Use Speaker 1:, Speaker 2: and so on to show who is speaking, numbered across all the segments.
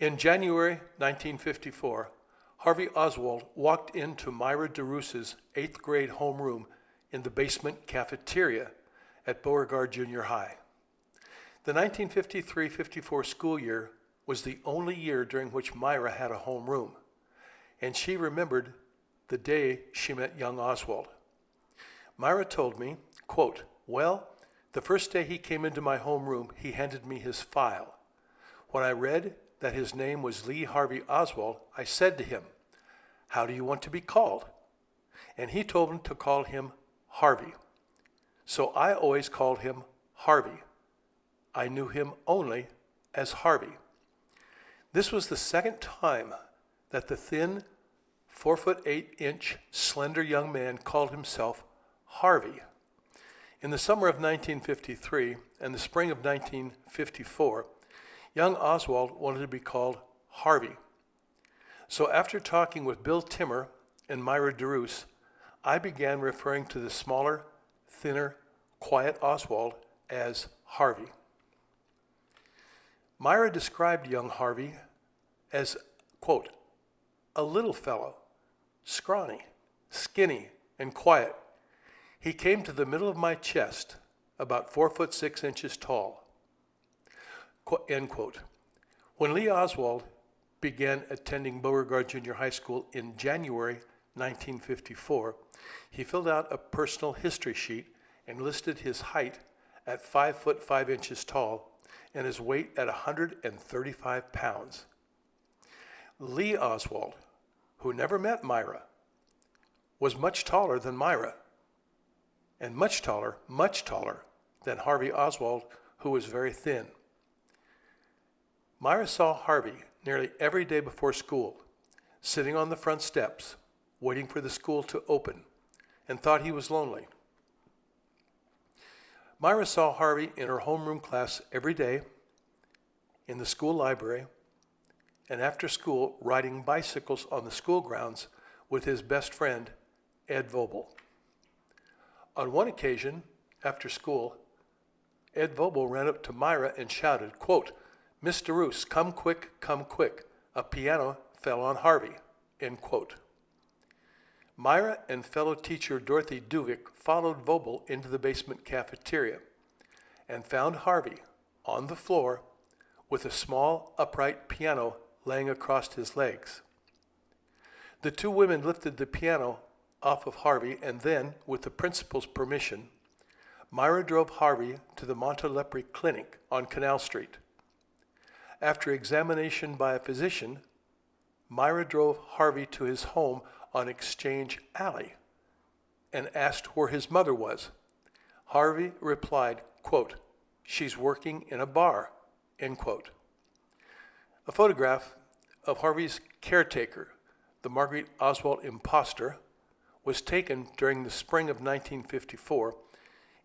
Speaker 1: In January 1954, HARVEY Oswald walked into Myra DeRousse's 8th grade homeroom in the basement cafeteria at Beauregard Junior High. The 1953-54 school year was the only year during which Myra had a homeroom, and she remembered the day she met young Oswald. Myra told me, quote, "Well, the first day he came into my homeroom, he handed me his file. When I read that his name was Lee HARVEY Oswald, I said to him, 'How do you want to be called?' And he told me to call him Harvey. So I always called him Harvey. I knew him only as Harvey." This was the second time that the thin, 4'8" slender young man called himself Harvey. In the summer of 1953 and the spring of 1954, young Oswald wanted to be called Harvey. So after talking with Bill Timmer and Myra DeRousse, I began referring to the smaller, thinner, quiet Oswald as Harvey. Myra described young Harvey as, quote, "a little fellow, scrawny, skinny, and quiet. He came to the middle of my chest, about 4'6" tall," end quote. When Lee Oswald began attending Beauregard Junior High School in January 1954, he filled out a personal history sheet and listed his height at 5'5" tall and his weight at 135 pounds. Lee Oswald, who never met Myra, was much taller than Myra, and much taller than HARVEY Oswald, who was very thin. Myra saw Harvey nearly every day before school, sitting on the front steps, waiting for the school to open, and thought he was lonely. Myra saw Harvey in her homeroom class every day, in the school library, and after school riding bicycles on the school grounds with his best friend, Ed Vogel. On one occasion, after school, Ed Vogel ran up to Myra and shouted, quote, "Miss DeRousse, come quick, a piano fell on Harvey," end quote. Myra and fellow teacher Dorothy Duvik followed Vogel into the basement cafeteria and found Harvey on the floor with a small upright piano laying across his legs. The two women lifted the piano off of Harvey, and then, with the principal's permission, Myra drove Harvey to the Montelepre Clinic on Canal Street. After examination by a physician, Myra drove Harvey to his home on Exchange Alley and asked where his mother was. Harvey replied, quote, "She's working in a bar," end quote. A photograph of Harvey's caretaker, the Marguerite Oswald Impostor, was taken during the spring of 1954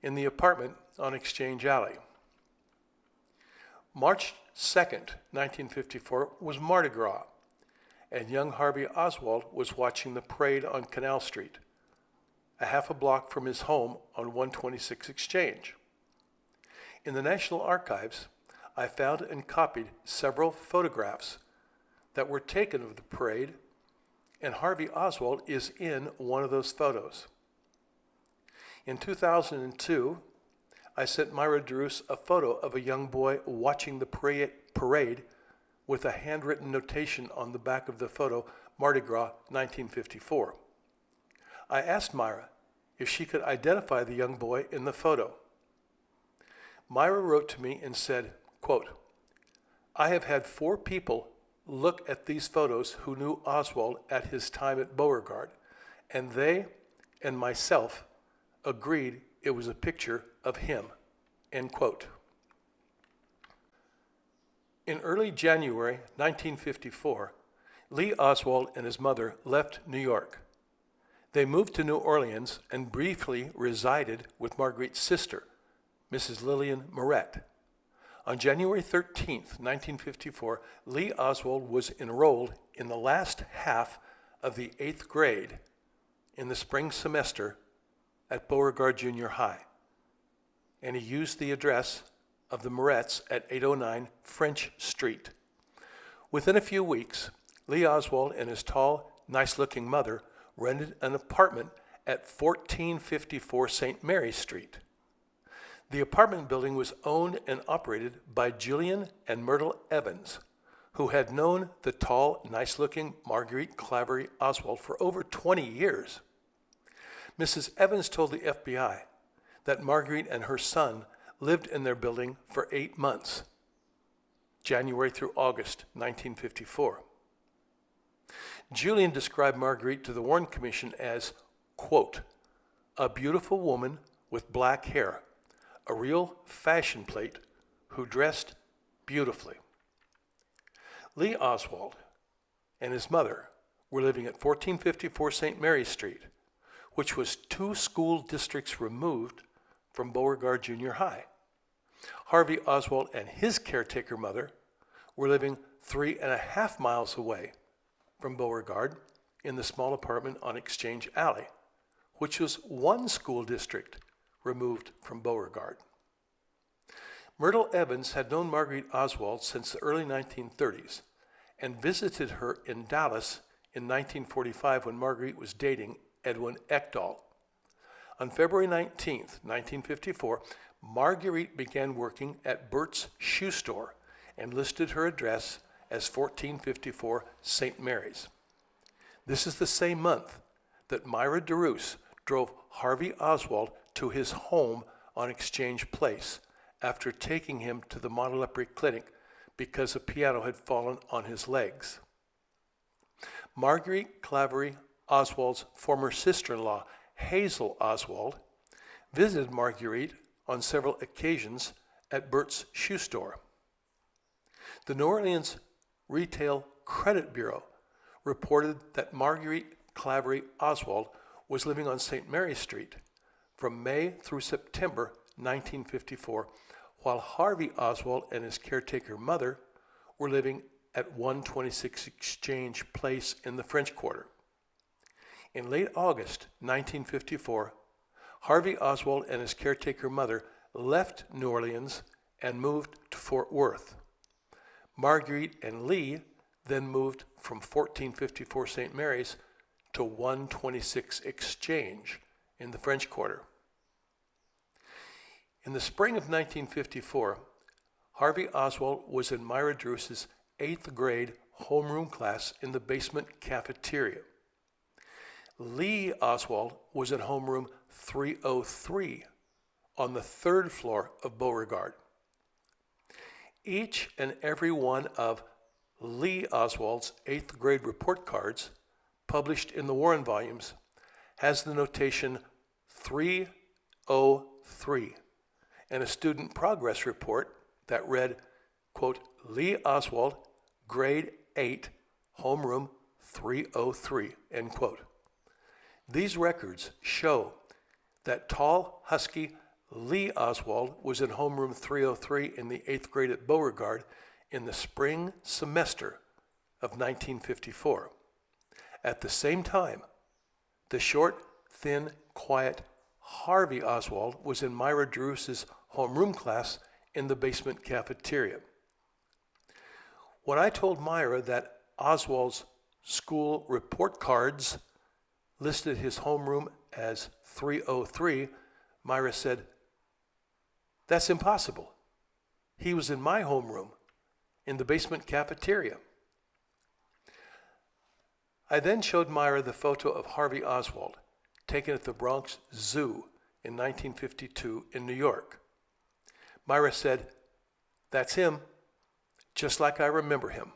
Speaker 1: in the apartment on Exchange Alley. March 2nd, 1954 was Mardi Gras, and young HARVEY Oswald was watching the parade on Canal Street, a half a block from his home on 126 Exchange. In the National Archives, I found and copied several photographs that were taken of the parade, and HARVEY Oswald is in one of those photos. In 2002, I sent Myra DeRousse a photo of a young boy watching the parade with a handwritten notation on the back of the photo, Mardi Gras 1954. I asked Myra if she could identify the young boy in the photo. Myra wrote to me and said, quote, "I have had 4 people look at these photos who knew Oswald at his time at Beauregard, and they and myself agreed it was a picture of him," end quote. In early January 1954, Lee Oswald and his mother left New York. They moved to New Orleans and briefly resided with Marguerite's sister, Mrs. Lillian Moret. On January 13th, 1954, Lee Oswald was enrolled in the last half of the 8th grade in the spring semester at Beauregard Junior High, and he used the address of the Morets at 809 French Street. Within a few weeks, LEE Oswald and his tall, nice-looking mother rented an apartment at 1454 St. Mary Street. The apartment building was owned and operated by Julian and Myrtle Evans, who had known the tall, nice-looking Marguerite Clavery Oswald for over 20 years. Mrs. Evans told the FBI that Marguerite and her son lived in their building for 8 months, January through August 1954. Julian described Marguerite to the Warren Commission as, quote, a beautiful woman with black hair, a real fashion plate who dressed beautifully. LEE Oswald and his mother were living at 1454 St. Mary Street, which was 2 school districts removed from Beauregard Junior High. HARVEY Oswald and his caretaker mother were living 3.5 miles away from Beauregard in the small apartment on Exchange Alley, which was 1 school district removed from Beauregard. Myrtle Evans had known Marguerite Oswald since the early 1930s and visited her in Dallas in 1945 when Marguerite was dating Edwin Ekdahl. On February 19, 1954, Marguerite began working at Bert's Shoe Store and listed her address as 1454 St. Mary's. This is the same month that Myra DeRoos drove HARVEY Oswald to his home on Exchange Place after taking him to the Montelepre Clinic because a piano had fallen on his legs. Marguerite Clavery Oswald's former sister-in-law, Hazel Oswald, visited Marguerite on several occasions at Bert's Shoe Store. The New Orleans Retail Credit Bureau reported that Marguerite Clavery Oswald was living on St. Mary Street from May through September 1954, while HARVEY Oswald and his caretaker mother were living at 126 Exchange Place in the French Quarter. In late August 1954, HARVEY Oswald and his caretaker mother left New Orleans and moved to Fort Worth. Marguerite and LEE then moved from 1454 St. Mary's to 126 Exchange in the French Quarter. In the spring of 1954, HARVEY Oswald was in Myra DeRoos's 8th grade homeroom class in the basement cafeteria. LEE Oswald was in homeroom 303 on the 3rd floor of Beauregard. Each and every one of LEE Oswald's 8th grade report cards, published in the Warren volumes, has the notation 303 and a student progress report that read, quote, LEE Oswald, grade 8, homeroom 303, end quote. These records show that tall, husky LEE Oswald was in homeroom 303 in the 8th grade at Beauregard in the spring semester of 1954. At the same time, the short, thin, quiet HARVEY Oswald was in Myra DeRoos's homeroom class in the basement cafeteria. When I told Myra that Oswald's school report cards listed his homeroom as 303, Myra said, "That's impossible. He was in my homeroom in the basement cafeteria." I then showed Myra the photo of HARVEY Oswald taken at the Bronx Zoo in 1952 in New York. Myra said, "That's him, just like I remember him."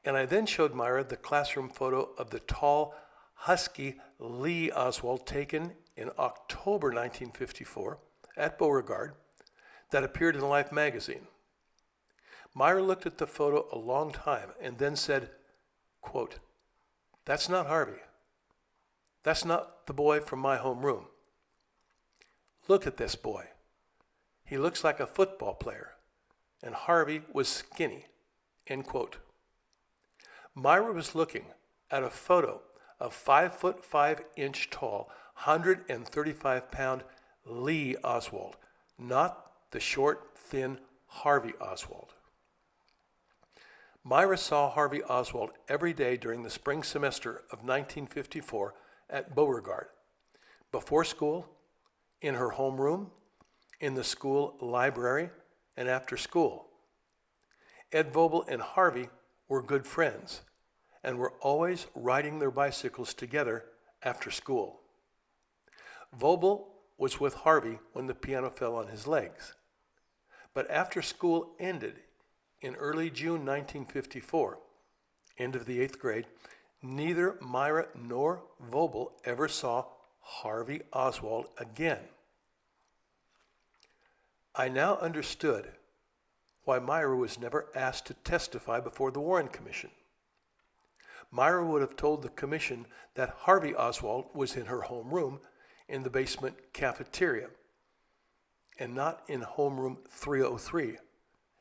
Speaker 1: And I then showed Myra the classroom photo of the tall, husky LEE Oswald taken in October 1954 at Beauregard that appeared in Life magazine. Myra looked at the photo a long time and then said, quote, "That's not HARVEY. That's not the boy from my homeroom. Look at this boy. He looks like a football player, and HARVEY was skinny," end quote. Myra was looking at a photo of 5'5" tall, 135-pound LEE Oswald, not the short, thin HARVEY Oswald. Myra saw Harvey Oswald every day during the spring semester of 1954 at Beauregard, before school, in her homeroom, in the school library, and after school. Ed Vogel and Harvey were good friends and were always riding their bicycles together after school. Vogel was with Harvey when the piano fell on his legs. But after school ended in early June 1954, end of the 8th grade, neither Myra nor Vogel ever saw Harvey Oswald again. I now understood why Myra was never asked to testify before the Warren Commission. Myra would have told the commission that Harvey Oswald was in her homeroom in the basement cafeteria and not in homeroom 303,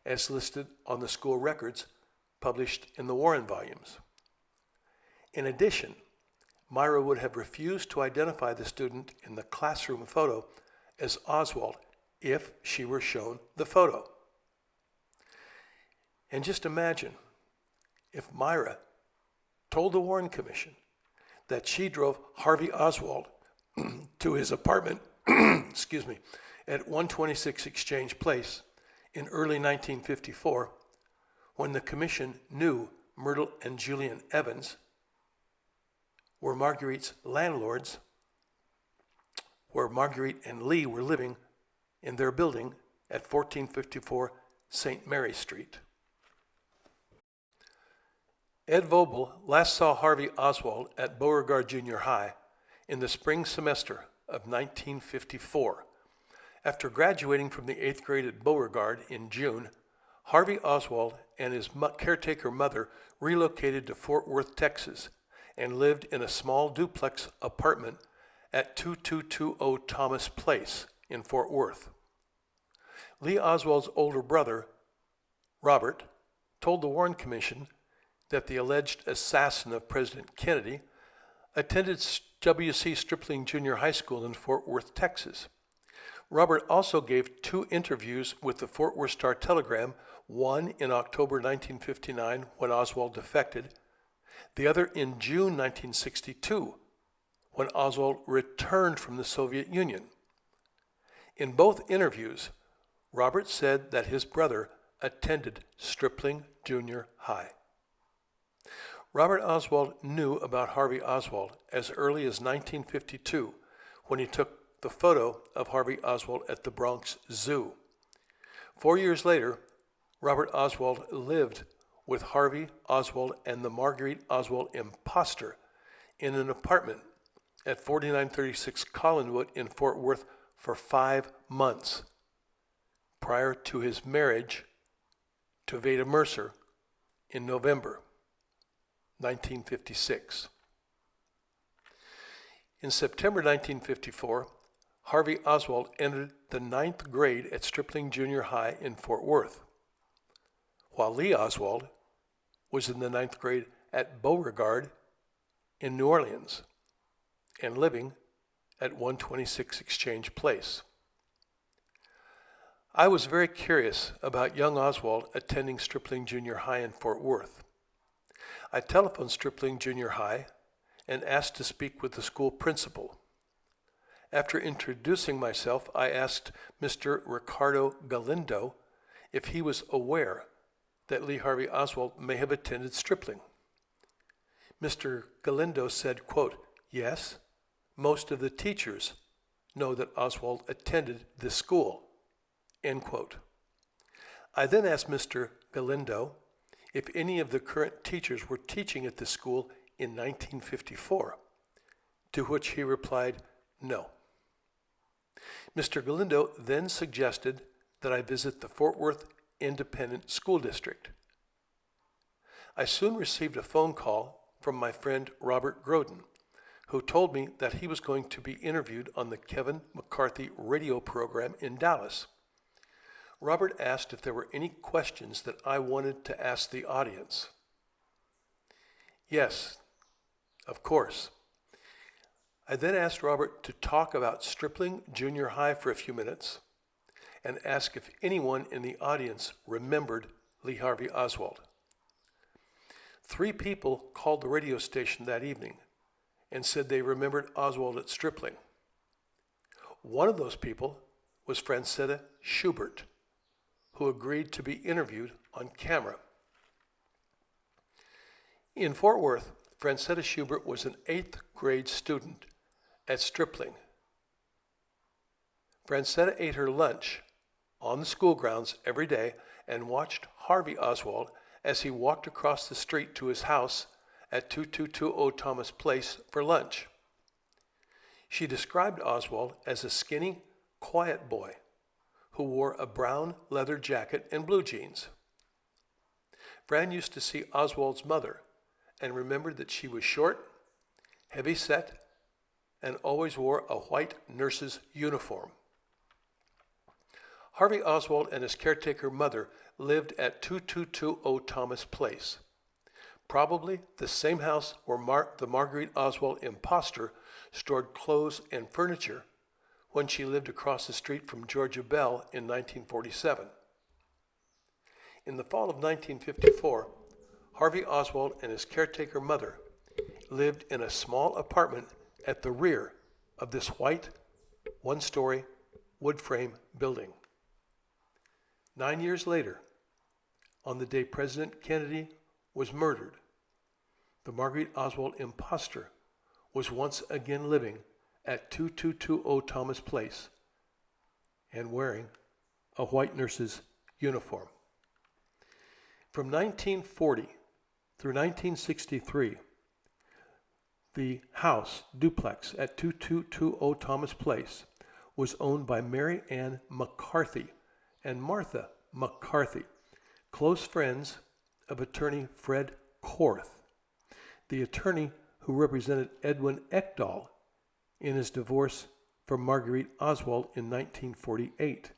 Speaker 1: as listed on the school records published in the Warren volumes. In addition, Myra would have refused to identify the student in the classroom photo as Oswald if she were shown the photo. And just imagine if Myra told the Warren Commission that she drove Harvey Oswald to his apartment at 126 Exchange Place in early 1954, when the commission knew Myrtle and Julian Evans were Marguerite's landlords, where Marguerite and Lee were living in their building at 1454 St. Mary Street. Ed Vogel last saw Harvey Oswald at Beauregard Junior High in the spring semester of 1954. After graduating from the 8th grade at Beauregard in June, Harvey Oswald and his caretaker mother relocated to Fort Worth, Texas, and lived in a small duplex apartment at 2220 Thomas Place in Fort Worth. LEE Oswald's older brother, Robert, told the Warren Commission that the alleged assassin of President Kennedy attended W.C. Stripling Junior High School in Fort Worth, Texas. Robert also gave 2 interviews with the Fort Worth Star-Telegram, one in October 1959 when Oswald defected, the other in June 1962 when Oswald returned from the Soviet Union. In both interviews, Robert said that his brother attended Stripling Junior High. Robert Oswald knew about Harvey Oswald as early as 1952 when he took the photo of Harvey Oswald at the Bronx Zoo. 4 years later, Robert Oswald lived with Harvey Oswald and the Marguerite Oswald Impostor in an apartment at 4936 Collinwood in Fort Worth for 5 months prior to his marriage to Veda Mercer in November 1956. In September 1954, Harvey Oswald entered the 9th grade at Stripling Junior High in Fort Worth, while LEE Oswald was in the 9th grade at Beauregard in New Orleans and living at 126 Exchange Place. I was very curious about young Oswald attending Stripling Junior High in Fort Worth. I telephoned Stripling Junior High and asked to speak with the school principal. After introducing myself, I asked Mr. Ricardo Galindo if he was aware that Lee Harvey Oswald may have attended Stripling. Mr. Galindo said, quote, "Yes, most of the teachers know that Oswald attended this school," end quote. I then asked Mr. Galindo if any of the current teachers were teaching at this school in 1954, to which he replied, no. Mr. Galindo then suggested that I visit the Fort Worth Independent School District. I soon received a phone call from my friend Robert Groden, who told me that he was going to be interviewed on the Kevin McCarthy radio program in Dallas. Robert asked if there were any questions that I wanted to ask the audience. Yes, of course. I then asked Robert to talk about Stripling Junior High for a few minutes and ask if anyone in the audience remembered Lee Harvey Oswald. 3 people called the radio station that evening and said they remembered Oswald at Stripling. One of those people was Francetta Schubert, who agreed to be interviewed on camera. In Fort Worth, Francetta Schubert was an 8th grade student at Stripling. Francetta ate her lunch on the school grounds every day and watched HARVEY Oswald as he walked across the street to his house at 2220 Thomas Place for lunch. She described Oswald as a skinny, quiet boy who wore a brown leather jacket and blue jeans. Fran used to see Oswald's mother and remembered that she was short, heavy-set, and always wore a white nurse's uniform. HARVEY Oswald and his caretaker mother lived at 2220 Thomas Place, probably the same house where the Marguerite Oswald impostor stored clothes and furniture when she lived across the street from Georgia Bell in 1947. In the fall of 1954, HARVEY Oswald and his caretaker mother lived in a small apartment at the rear of this white, one-story, wood frame building. 9 years later, on the day President Kennedy was murdered, the Marguerite Oswald impostor was once again living at 2220 Thomas Place and wearing a white nurse's uniform. From 1940 through 1963, the house duplex at 2220 Thomas Place was owned by Mary Ann McCarthy and Martha McCarthy, close friends of attorney Fred Korth, the attorney who represented Edwin Ekdahl in his divorce from Marguerite Oswald in 1948.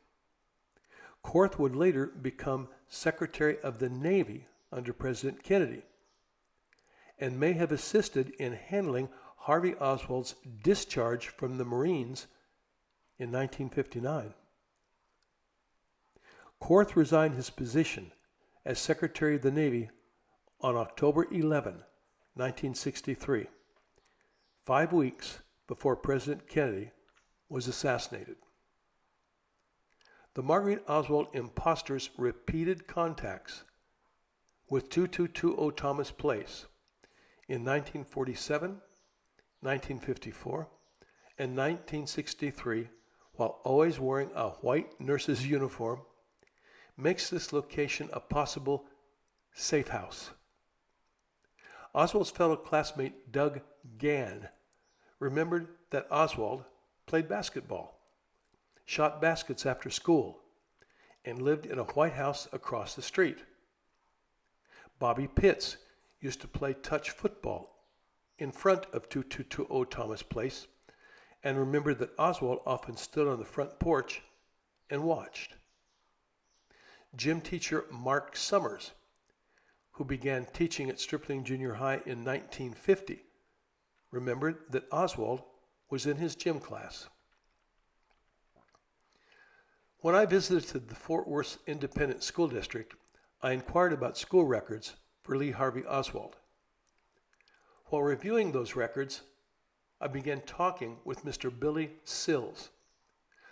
Speaker 1: Korth would later become Secretary of the Navy under President Kennedy and may have assisted in handling HARVEY Oswald's discharge from the Marines in 1959. Korth resigned his position as Secretary of the Navy on October 11, 1963, 5 weeks before President Kennedy was assassinated. The Marguerite Oswald impostor's repeated contacts with 2220 Thomas Place in 1947, 1954, and 1963, while always wearing a white nurse's uniform, makes this location a possible safe house. Oswald's fellow classmate Doug Gann remembered that Oswald played basketball, shot baskets after school, and lived in a white house across the street. Bobby Pitts used to play touch football in front of 2220 Thomas Place and remembered that Oswald often stood on the front porch and watched. Gym teacher Mark Summers, who began teaching at Stripling Junior High in 1950, remembered that Oswald was in his gym class. When I visited the Fort Worth Independent School District, I inquired about school records for Lee Harvey Oswald. While reviewing those records, I began talking with Mr. Billy Sills,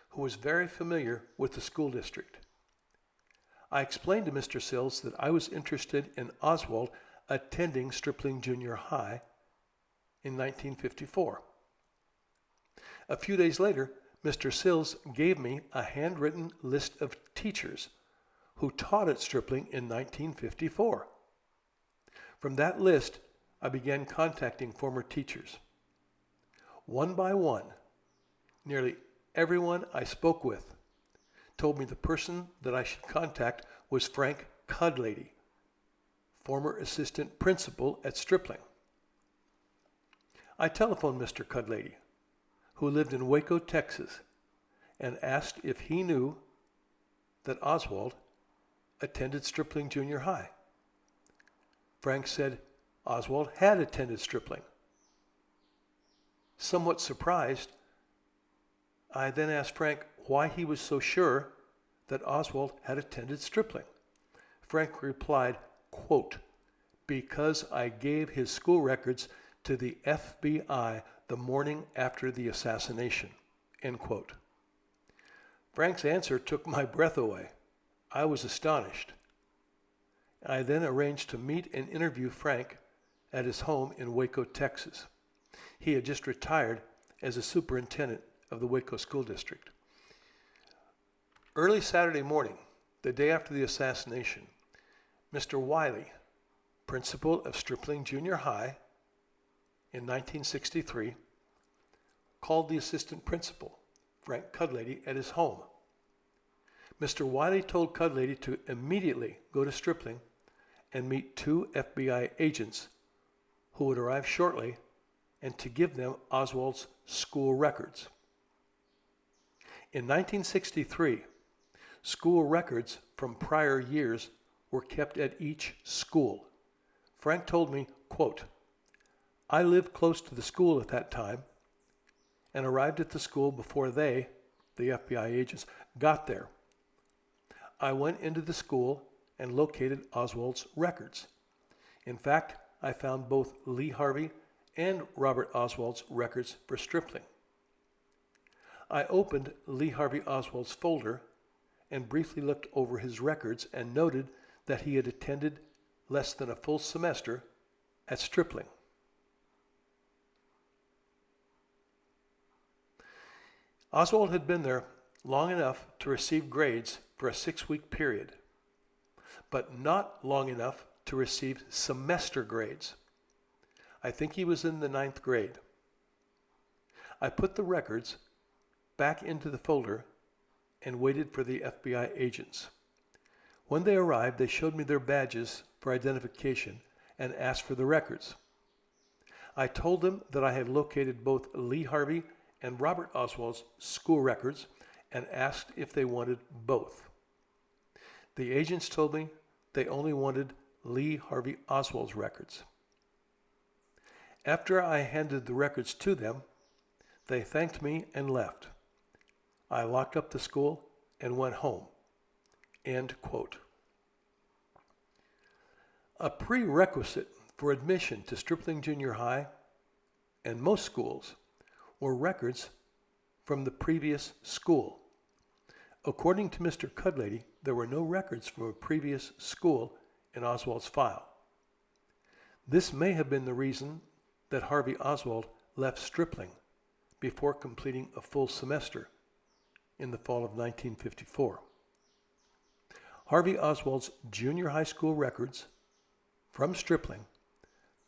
Speaker 1: who was very familiar with the school district. I explained to Mr. Sills that I was interested in Oswald attending Stripling Junior High in 1954. A few days later, Mr. Sills gave me a handwritten list of teachers who taught at Stripling in 1954. From that list, I began contacting former teachers. One by one, nearly everyone I spoke with told me the person that I should contact was Frank Cudlady, former assistant principal at Stripling. I telephoned Mr. Cudlady, who lived in Waco, Texas, and asked if he knew that Oswald attended Stripling Junior High. Frank said Oswald had attended Stripling. Somewhat surprised, I then asked Frank why he was so sure that Oswald had attended Stripling. Frank replied, quote, because I gave his school records to the FBI the morning after the assassination, end quote. Frank's answer took my breath away. I was astonished. I then arranged to meet and interview Frank at his home in Waco, Texas. He had just retired as a superintendent of the Waco School District. Early Saturday morning, the day after the assassination, Mr. Wiley, principal of Stripling Junior High in 1963, called the assistant principal, Frank Cudlady, at his home. Mr. Wiley told Cudlady to immediately go to Stripling and meet 2 FBI agents who would arrive shortly and to give them Oswald's school records. In 1963, school records from prior years were kept at each school. Frank told me, quote, I lived close to the school at that time and arrived at the school before they, the FBI agents, got there. I went into the school and located Oswald's records. In fact, I found both Lee Harvey and Robert Oswald's records for Stripling. I opened Lee Harvey Oswald's folder and briefly looked over his records and noted that he had attended less than a full semester at Stripling. Oswald had been there long enough to receive grades for a 6-week period, but not long enough to receive semester grades. I think he was in the 9th grade. I put the records back into the folder and waited for the FBI agents. When they arrived, they showed me their badges for identification and asked for the records. I told them that I had located both Lee Harvey and Robert Oswald's school records and asked if they wanted both. The agents told me they only wanted Lee Harvey Oswald's records. After I handed the records to them, they thanked me and left. I locked up the school and went home. End quote. A prerequisite for admission to Stripling Junior High and most schools were records from the previous school. According to Mr. Cudlady, there were no records from a previous school in Oswald's file. This may have been the reason that Harvey Oswald left Stripling before completing a full semester in the fall of 1954. Harvey Oswald's junior high school records from Stripling,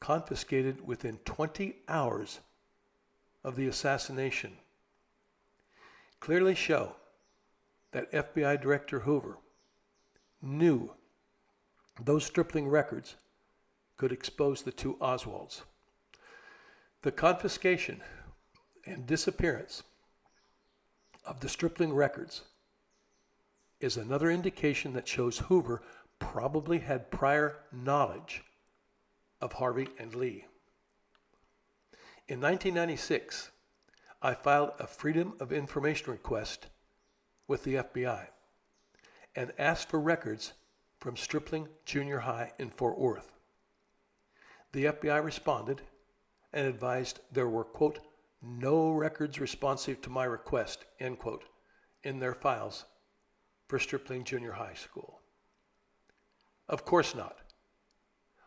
Speaker 1: confiscated within 20 hours of the assassination, clearly show that FBI Director Hoover knew those Stripling records could expose the 2 Oswalds. The confiscation and disappearance of the Stripling records is another indication that shows Hoover probably had prior knowledge of Harvey and Lee. In 1996, I filed a Freedom of Information request with the FBI and asked for records from Stripling Junior High in Fort Worth. The FBI responded and advised there were, quote, no records responsive to my request, end quote, in their files for Stripling Junior High School. Of course not.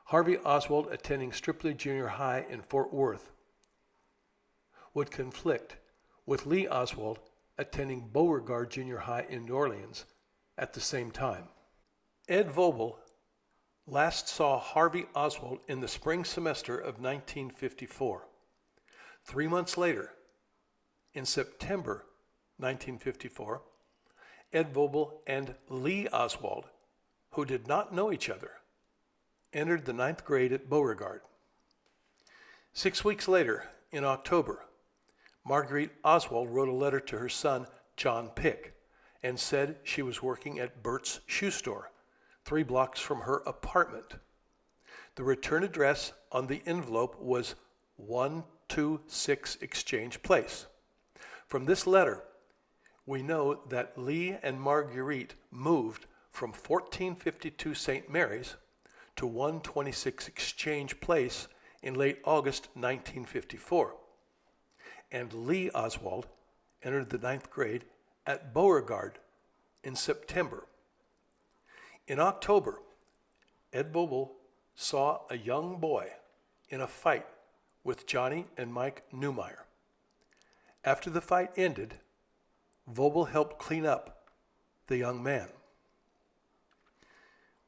Speaker 1: Harvey Oswald attending Stripling Junior High in Fort Worth would conflict with Lee Oswald attending Beauregard Junior High in New Orleans at the same time. Ed Vogel last saw Harvey Oswald in the spring semester of 1954. 3 months later, in September 1954, Ed Vogel and Lee Oswald, who did not know each other, entered the 9th grade at Beauregard. 6 weeks later, in October, Marguerite Oswald wrote a letter to her son, John Pick, and said she was working at Bert's Shoe Store, 3 blocks from her apartment. The return address on the envelope was 126 Exchange Place. From this letter, we know that Lee and Marguerite moved from 1452 St. Mary's to 126 Exchange Place in late August 1954, and LEE Oswald entered the 9th grade at Beauregard in September. In October, Ed Vogel saw a young boy in a fight with Johnny and Mike Newmeyer. After the fight ended, Vogel helped clean up the young man.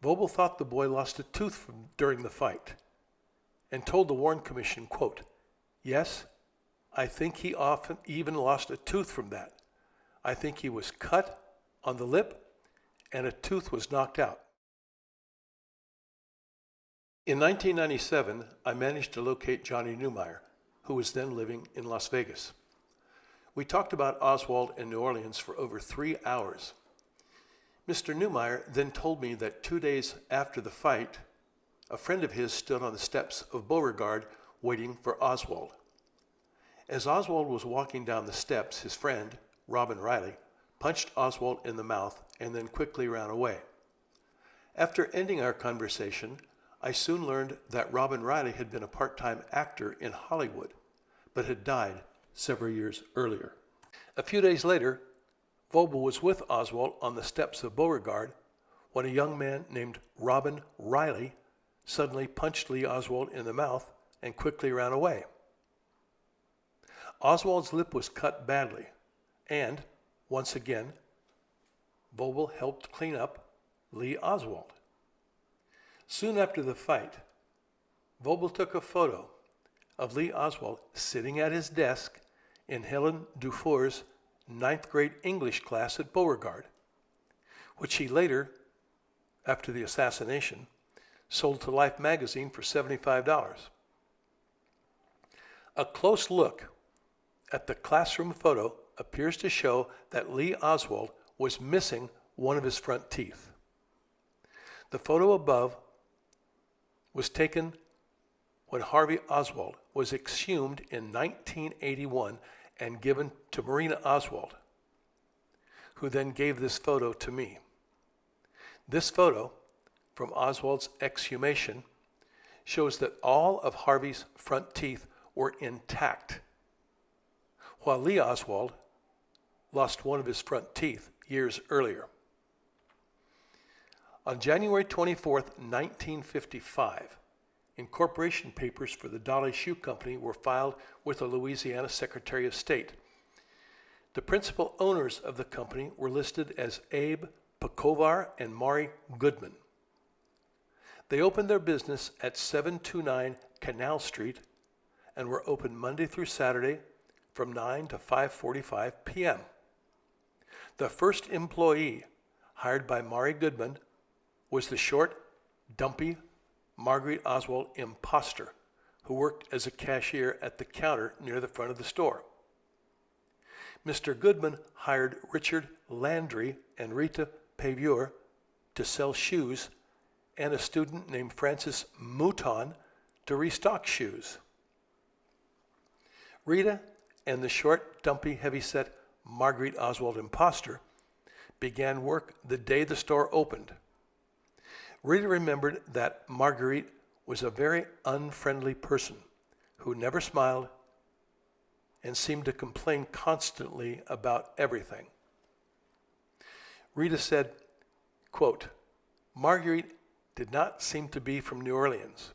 Speaker 1: Vogel thought the boy lost a tooth during the fight and told the Warren Commission, quote, "Yes, I think he often even lost a tooth from that. I think he was cut on the lip and a tooth was knocked out." In 1997, I managed to locate Johnny Newmeyer, who was then living in Las Vegas. We talked about Oswald and New Orleans for over 3 hours. Mr. Newmeyer then told me that 2 days after the fight, a friend of his stood on the steps of Beauregard waiting for Oswald. As Oswald was walking down the steps, his friend, Robin Riley, punched Oswald in the mouth and then quickly ran away. After ending our conversation, I soon learned that Robin Riley had been a part-time actor in Hollywood, but had died several years earlier. A few days later, Vogel was with Oswald on the steps of Beauregard when a young man named Robin Riley suddenly punched LEE Oswald in the mouth and quickly ran away. Oswald's lip was cut badly, and, once again, Vogel helped clean up LEE Oswald. Soon after the fight, Vogel took a photo of LEE Oswald sitting at his desk in Helen Dufour's 9th grade English class at Beauregard, which he later, after the assassination, sold to Life magazine for $75. A close look at the classroom photo appears to show that LEE Oswald was missing one of his front teeth. The photo above was taken when HARVEY Oswald was exhumed in 1981 and given to Myra Oswald, who then gave this photo to me. This photo from Oswald's exhumation shows that all of HARVEY's front teeth were intact, while LEE Oswald lost one of his front teeth years earlier. On January 24th, 1955, incorporation papers for the Dolly Shoe Company were filed with the Louisiana Secretary of State. The principal owners of the company were listed as Abe Pakovar and Maury Goodman. They opened their business at 729 Canal Street and were open Monday through Saturday from 9 to 5:45 p.m. The first employee hired by Maury Goodman was the short, dumpy Marguerite Oswald Impostor, who worked as a cashier at the counter near the front of the store. Mr. Goodman hired Richard Landry and Rita Pavure to sell shoes and a student named Francis Mouton to restock shoes. Rita and the short, dumpy, heavyset Marguerite Oswald Impostor began work the day the store opened. Rita remembered that Marguerite was a very unfriendly person who never smiled and seemed to complain constantly about everything. Rita said, quote, "Marguerite did not seem to be from New Orleans.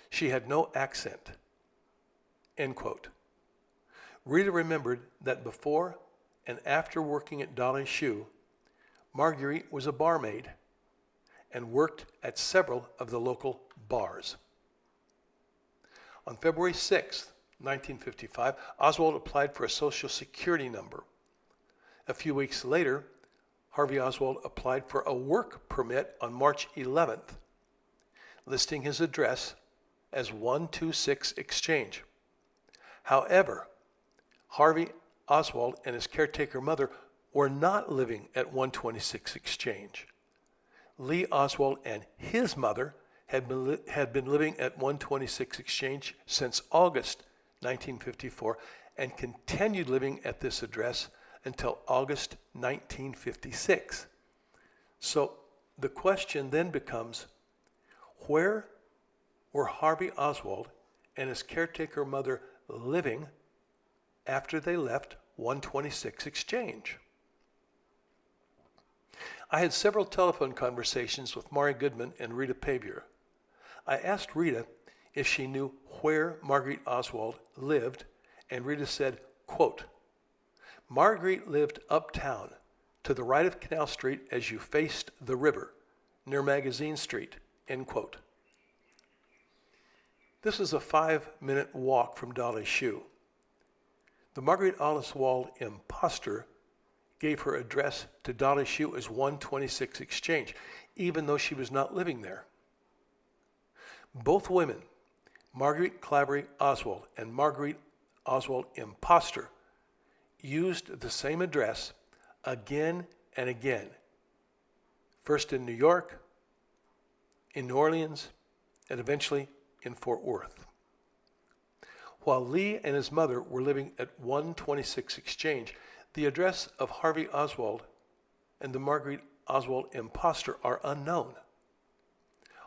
Speaker 1: She had no accent," end quote. Rita remembered that before and after working at Dolly Shoe, Marguerite was a barmaid and worked at several of the local bars. On February 6, 1955, Oswald applied for a Social Security number. A few weeks later, HARVEY Oswald applied for a work permit on March 11th, listing his address as 126 Exchange. However, HARVEY Oswald and his caretaker mother were not living at 126 Exchange. LEE Oswald and his mother had been living at 126 Exchange since August 1954 and continued living at this address until August 1956. So the question then becomes, Where were Harvey Oswald and his caretaker mother living after they left 126 Exchange? I had several telephone conversations with Maury Goodman and Rita Pavier. I asked Rita if she knew where Marguerite Oswald lived, and Rita said, quote, Marguerite lived uptown to the right of Canal Street as you faced the river, near Magazine Street, end quote. This is a 5-minute walk from Dolly Shoe. The Marguerite Oswald impostor gave her address to Dolly Shoe as 126 Exchange, even though she was not living there. Both women, Marguerite Clavery Oswald and Marguerite Oswald impostor, used the same address again and again, first in New York, in New Orleans, and eventually in Fort Worth. While Lee and his mother were living at 126 Exchange, the address of Harvey Oswald and the Marguerite Oswald impostor are unknown.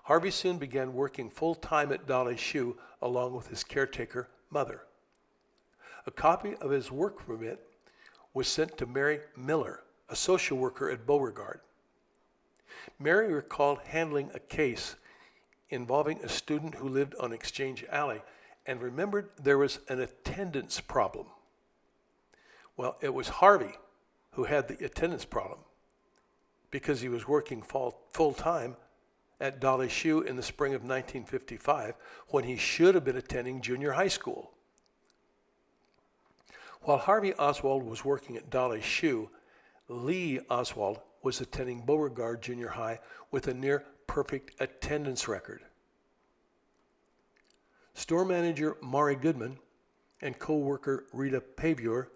Speaker 1: Harvey soon began working full-time at Dolly Shoe along with his caretaker mother. A copy of his work permit was sent to Mary Miller, a social worker at Beauregard. Mary recalled handling a case involving a student who lived on Exchange Alley and remembered there was an attendance problem. Well, it was Harvey who had the attendance problem because he was working full-time at Dolly Shoe in the spring of 1955 when he should have been attending junior high school. While Harvey Oswald was working at Dolly Shoe, LEE Oswald was attending Beauregard Junior High with a near-perfect attendance record. Store manager Maury Goodman and co-worker Rita Pavier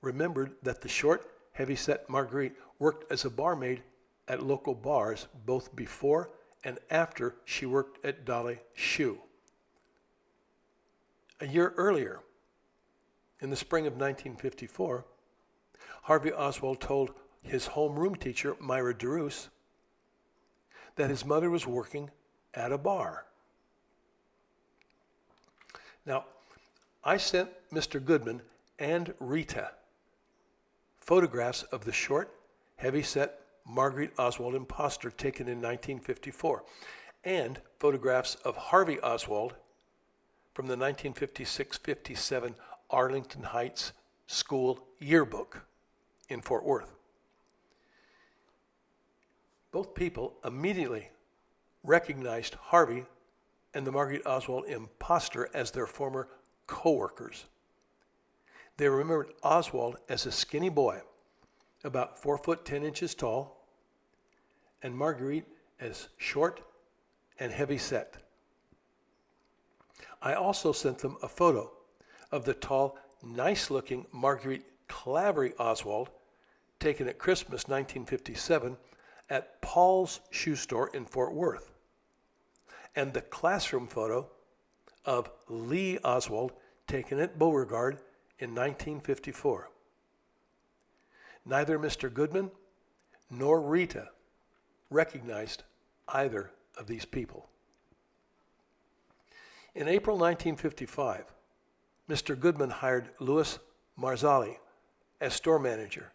Speaker 1: remembered that the short, heavy-set Marguerite worked as a barmaid at local bars both before and after she worked at Dolly Shoe. A year earlier, in the spring of 1954, Harvey Oswald told his homeroom teacher, Myra that his mother was working at a bar. Now, I sent Mr. Goodman and Rita photographs of the short, heavy-set Marguerite Oswald impostor taken in 1954, and photographs of Harvey Oswald from the 1956-57 Arlington Heights School yearbook in Fort Worth. Both people immediately recognized Harvey and the Marguerite Oswald impostor as their former co-workers. They remembered Oswald as a skinny boy, about 4 foot 10 inches tall, and Marguerite as short and heavy set. I also sent them a photo of the tall, nice-looking Marguerite Clavery Oswald taken at Christmas 1957 at Paul's shoe store in Fort Worth, and the classroom photo of LEE Oswald taken at Beauregard in 1954. Neither Mr. Goodman nor Rita recognized either of these people. In April 1955, Mr. Goodman hired Louis Marzali as store manager.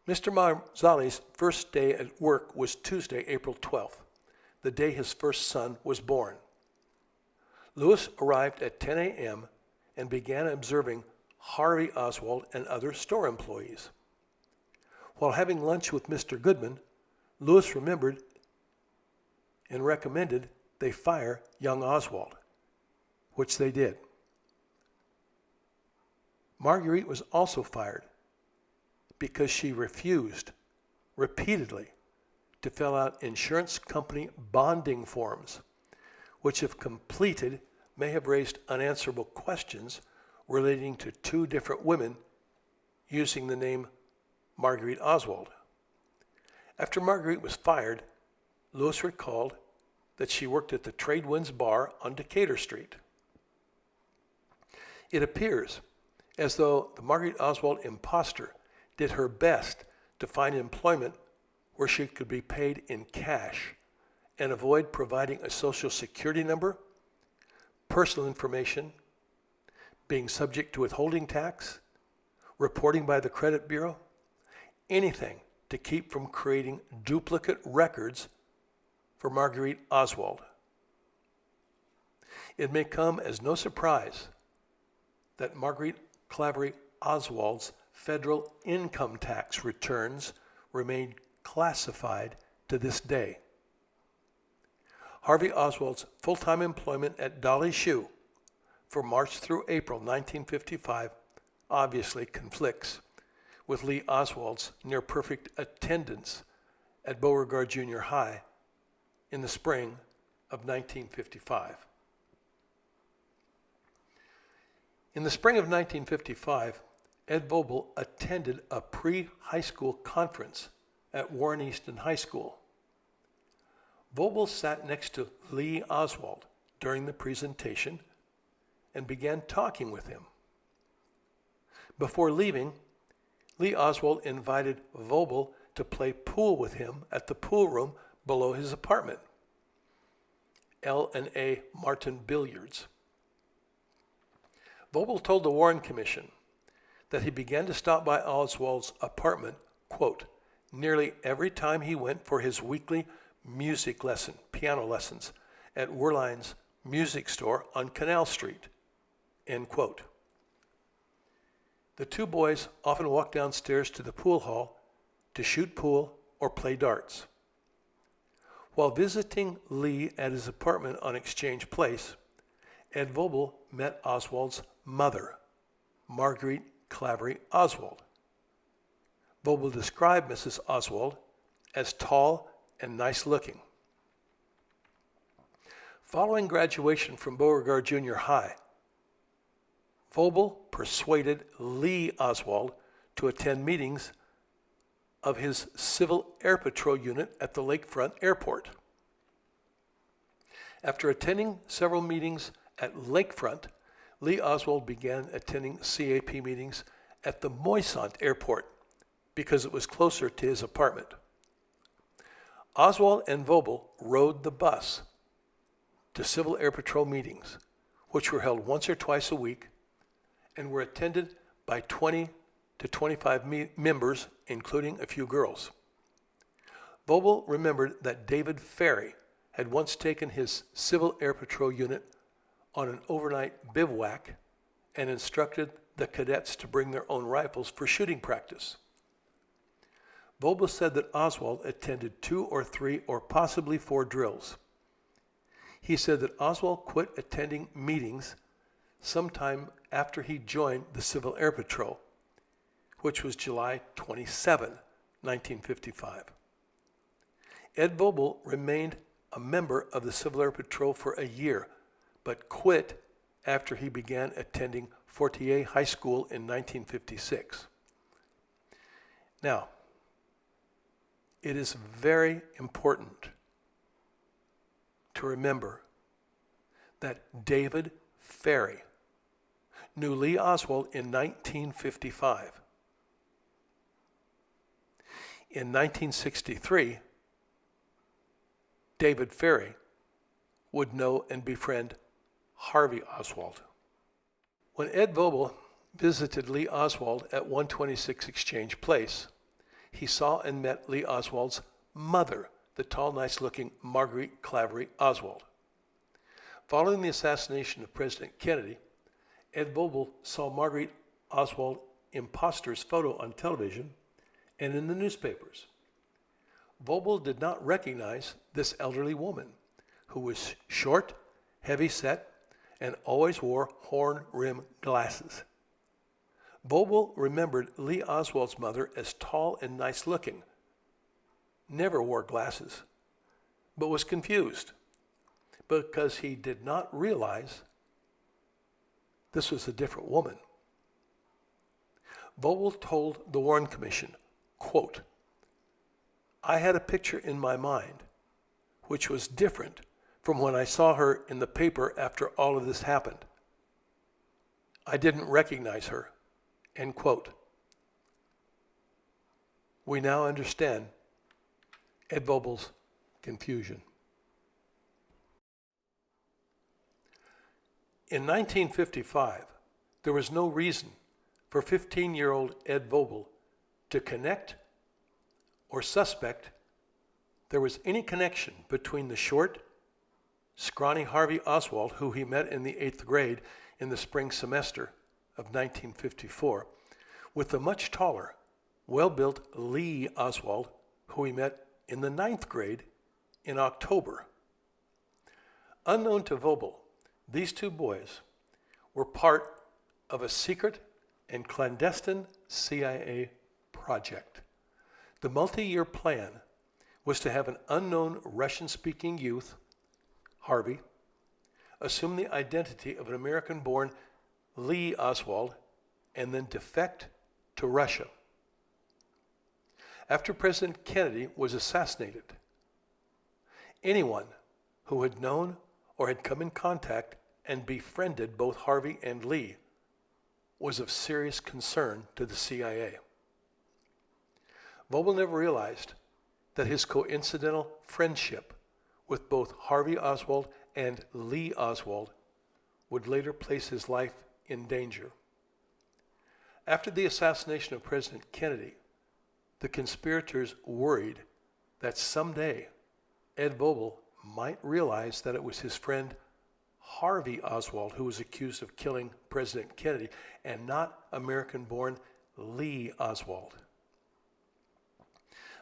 Speaker 1: Mr. Marzali's first day at work was Tuesday, April 12th, the day his first son was born. Louis arrived at 10 a.m. and began observing Harvey Oswald and other store employees. While having lunch with Mr. Goodman, Louis remembered and recommended they fire young Oswald, which they did. Marguerite was also fired because she refused repeatedly to fill out insurance company bonding forms, which if completed may have raised unanswerable questions relating to 2 different women using the name Marguerite Oswald. After Marguerite was fired, Louis recalled that she worked at the Tradewinds Bar on Decatur Street. It appears as though the Marguerite Oswald impostor did her best to find employment where she could be paid in cash and avoid providing a social security number, personal information, being subject to withholding tax, reporting by the credit bureau, anything to keep from creating duplicate records for Marguerite Oswald. It may come as no surprise that Marguerite Clavery Oswald's federal income tax returns remain classified to this day. HARVEY Oswald's full-time employment at Dolly Shoe for March through April 1955 obviously conflicts with LEE Oswald's near-perfect attendance at Beauregard Junior High in the spring of 1955. In the spring of 1955, Ed Vogel attended a pre-high school conference at Warren Easton High School. Vogel sat next to LEE Oswald during the presentation and began talking with him. Before leaving, LEE Oswald invited Vogel to play pool with him at the pool room below his apartment, L&A Martin Billiards. Vogel told the Warren Commission that he began to stop by Oswald's apartment, quote, nearly every time he went for his weekly piano lessons at Werlein's music store on Canal Street, end quote. The two boys often walked downstairs to the pool hall to shoot pool or play darts. While visiting Lee at his apartment on Exchange Place, Ed Vogel met Oswald's mother, Marguerite Clavery Oswald. Vogel described Mrs. Oswald as tall and nice-looking. Following graduation from Beauregard Junior High, Vogel persuaded LEE Oswald to attend meetings of his Civil Air Patrol unit at the Lakefront Airport. After attending several meetings at Lakefront, LEE Oswald began attending CAP meetings at the Moisant Airport because it was closer to his apartment. Oswald and Vogel rode the bus to Civil Air Patrol meetings, which were held once or twice a week and were attended by 20 to 25 members, including a few girls. Vogel remembered that David Ferry had once taken his Civil Air Patrol unit on an overnight bivouac and instructed the cadets to bring their own rifles for shooting practice. Vogel said that Oswald attended 2 or 3 or possibly 4 drills. He said that Oswald quit attending meetings sometime after he joined the Civil Air Patrol, which was July 27, 1955. Ed Vogel remained a member of the Civil Air Patrol for a year, but quit after he began attending Fortier High School in 1956. Now, it is very important to remember that David Ferry knew LEE Oswald in 1955. In 1963, David Ferry would know and befriend HARVEY Oswald. When Ed Vogel visited LEE Oswald at 126 Exchange Place, he saw and met LEE Oswald's mother, the tall, nice-looking Marguerite Clavery Oswald. Following the assassination of President Kennedy, Ed Vogel saw Marguerite Oswald Impostor's photo on television and in the newspapers. Vogel did not recognize this elderly woman, who was short, heavy-set, and always wore horn-rimmed glasses. Vogel remembered LEE Oswald's mother as tall and nice-looking, never wore glasses, but was confused because he did not realize this was a different woman. Vogel told the Warren Commission, quote, I had a picture in my mind which was different from when I saw her in the paper after all of this happened. I didn't recognize her, end quote. We now understand Ed Vogel's confusion. In 1955, there was no reason for 15-year-old Ed Vogel to connect or suspect there was any connection between the short, scrawny Harvey Oswald, who he met in the 8th grade in the spring semester of 1954, with the much taller, well-built LEE Oswald, who he met in the 9th grade in October. Unknown to Vogel, these two boys were part of a secret and clandestine CIA project. The multi-year plan was to have an unknown Russian-speaking youth, Harvey, assume the identity of an American-born LEE Oswald and then defect to Russia. After President Kennedy was assassinated, anyone who had known or had come in contact and befriended both Harvey and Lee was of serious concern to the CIA. Vogel never realized that his coincidental friendship with both Harvey Oswald and Lee Oswald would later place his life in danger. After the assassination of President Kennedy, the conspirators worried that someday Ed Vogel might realize that it was his friend Harvey Oswald who was accused of killing President Kennedy and not American-born Lee Oswald.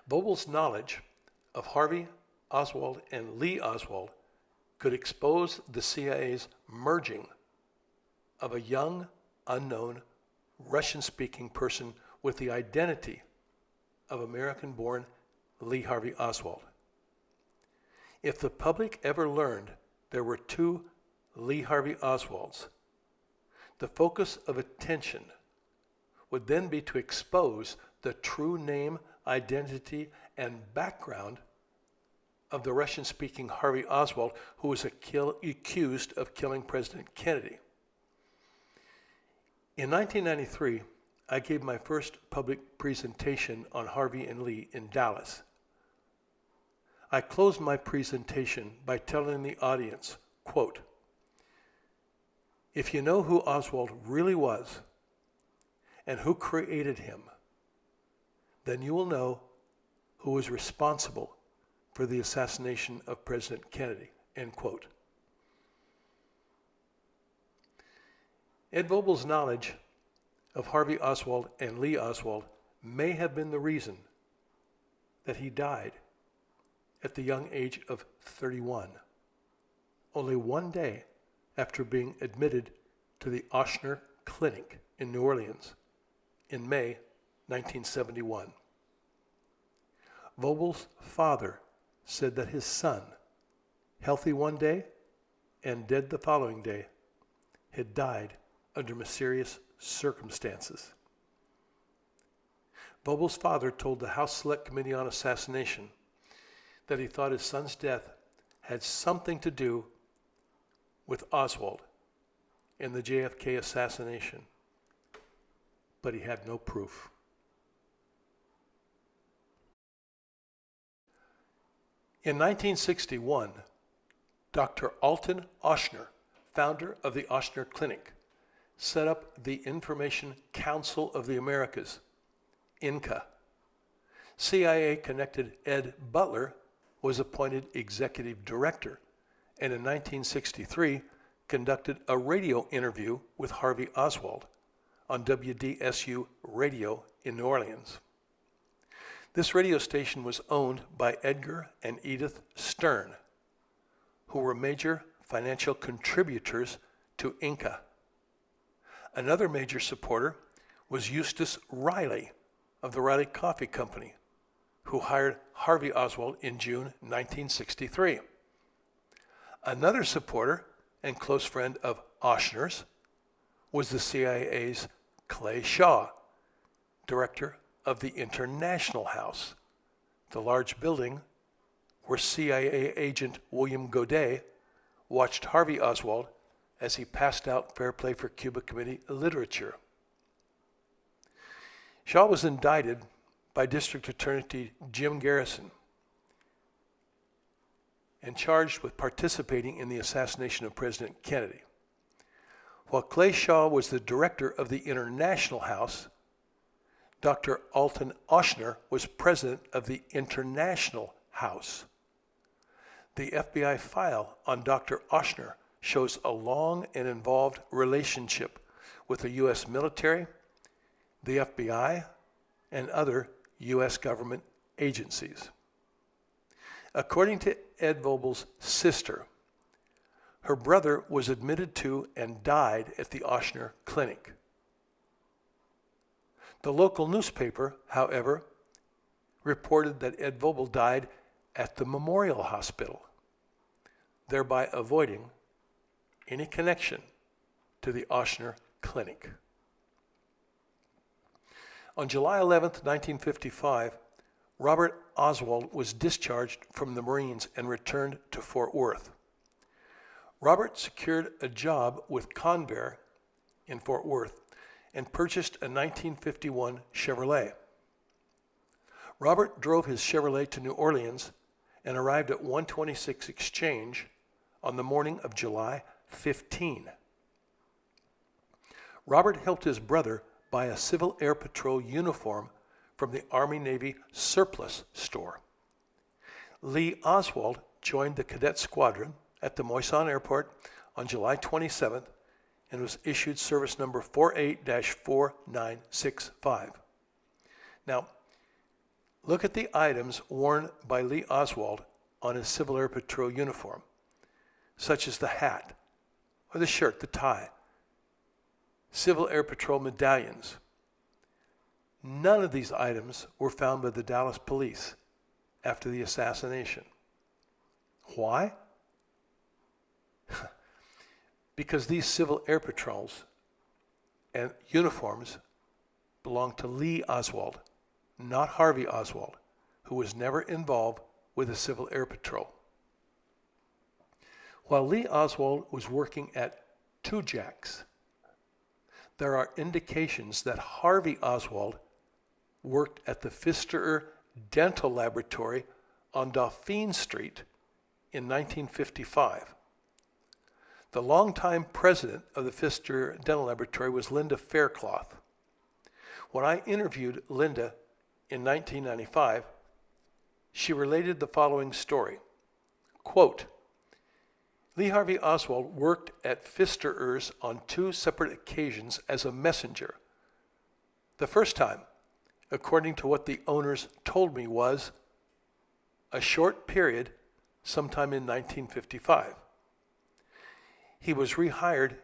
Speaker 1: Vogel's knowledge of Harvey Oswald and Lee Oswald could expose the CIA's merging of a young, unknown, Russian-speaking person with the identity of American-born Lee Harvey Oswald. If the public ever learned there were two Lee Harvey Oswalds, the focus of attention would then be to expose the true name, identity, and background of the Russian-speaking Harvey Oswald, who was accused of killing President Kennedy. In 1993, I gave my first public presentation on Harvey and Lee in Dallas. I closed my presentation by telling the audience, quote, "If you know who Oswald really was and who created him, then you will know who was responsible for the assassination of President Kennedy," end quote. Ed Vogel's knowledge of Harvey Oswald and Lee Oswald may have been the reason that he died at the young age of 31, only one day after being admitted to the Ochsner Clinic in New Orleans in May 1971. Vogel's father said that his son, healthy one day and dead the following day, had died under mysterious circumstances. Vogel's father told the House Select Committee on Assassination that he thought his son's death had something to do with Oswald in the JFK assassination, but he had no proof. In 1961, Dr. Alton Ochsner, founder of the Ochsner Clinic, set up the Information Council of the Americas, INCA. CIA-connected Ed Butler was appointed executive director, and in 1963 conducted a radio interview with Harvey Oswald on WDSU Radio in New Orleans. This radio station was owned by Edgar and Edith Stern, who were major financial contributors to INCA. Another major supporter was Eustace Riley of the Riley Coffee Company, who hired Harvey Oswald in June 1963. Another supporter and close friend of Ochsner's was the CIA's Clay Shaw, director of the International House, the large building where CIA agent William Godet watched Harvey Oswald as he passed out Fair Play for Cuba Committee literature. Shaw was indicted by District Attorney Jim Garrison and charged with participating in the assassination of President Kennedy. While Clay Shaw was the director of the International House, Dr. Alton Ochsner was president of the International House. The FBI file on Dr. Ochsner shows a long and involved relationship with the U.S. military, the FBI, and other U.S. government agencies. According to Ed Vogel's sister, her brother was admitted to and died at the Ochsner Clinic. The local newspaper, however, reported that Ed Vogel died at the Memorial Hospital, thereby avoiding any connection to the Ochsner Clinic. On July 11, 1955, Robert Oswald was discharged from the Marines and returned to Fort Worth. Robert secured a job with Convair in Fort Worth and purchased a 1951 Chevrolet. Robert drove his Chevrolet to New Orleans and arrived at 126 Exchange on the morning of July 15. Robert helped his brother buy a Civil Air Patrol uniform from the Army-Navy surplus store. LEE Oswald joined the cadet squadron at the Moissan Airport on July 27th and was issued service number 48-4965. Now, look at the items worn by LEE Oswald on his Civil Air Patrol uniform, such as the hat, or the shirt, the tie, Civil Air Patrol medallions. None of these items were found by the Dallas police after the assassination. Why? Because these Civil Air Patrols and uniforms belonged to LEE Oswald, not Harvey Oswald, who was never involved with the Civil Air Patrol. While LEE Oswald was working at Tujague's, there are indications that Harvey Oswald worked at the Pfister Dental Laboratory on Dauphine Street in 1955. The longtime president of the Pfister Dental Laboratory was Linda Faircloth. When I interviewed Linda in 1995, she related the following story. Quote, Lee Harvey Oswald worked at Pfister's on 2 separate occasions as a messenger. The first time, according to what the owners told me, was a short period sometime in 1955. He was rehired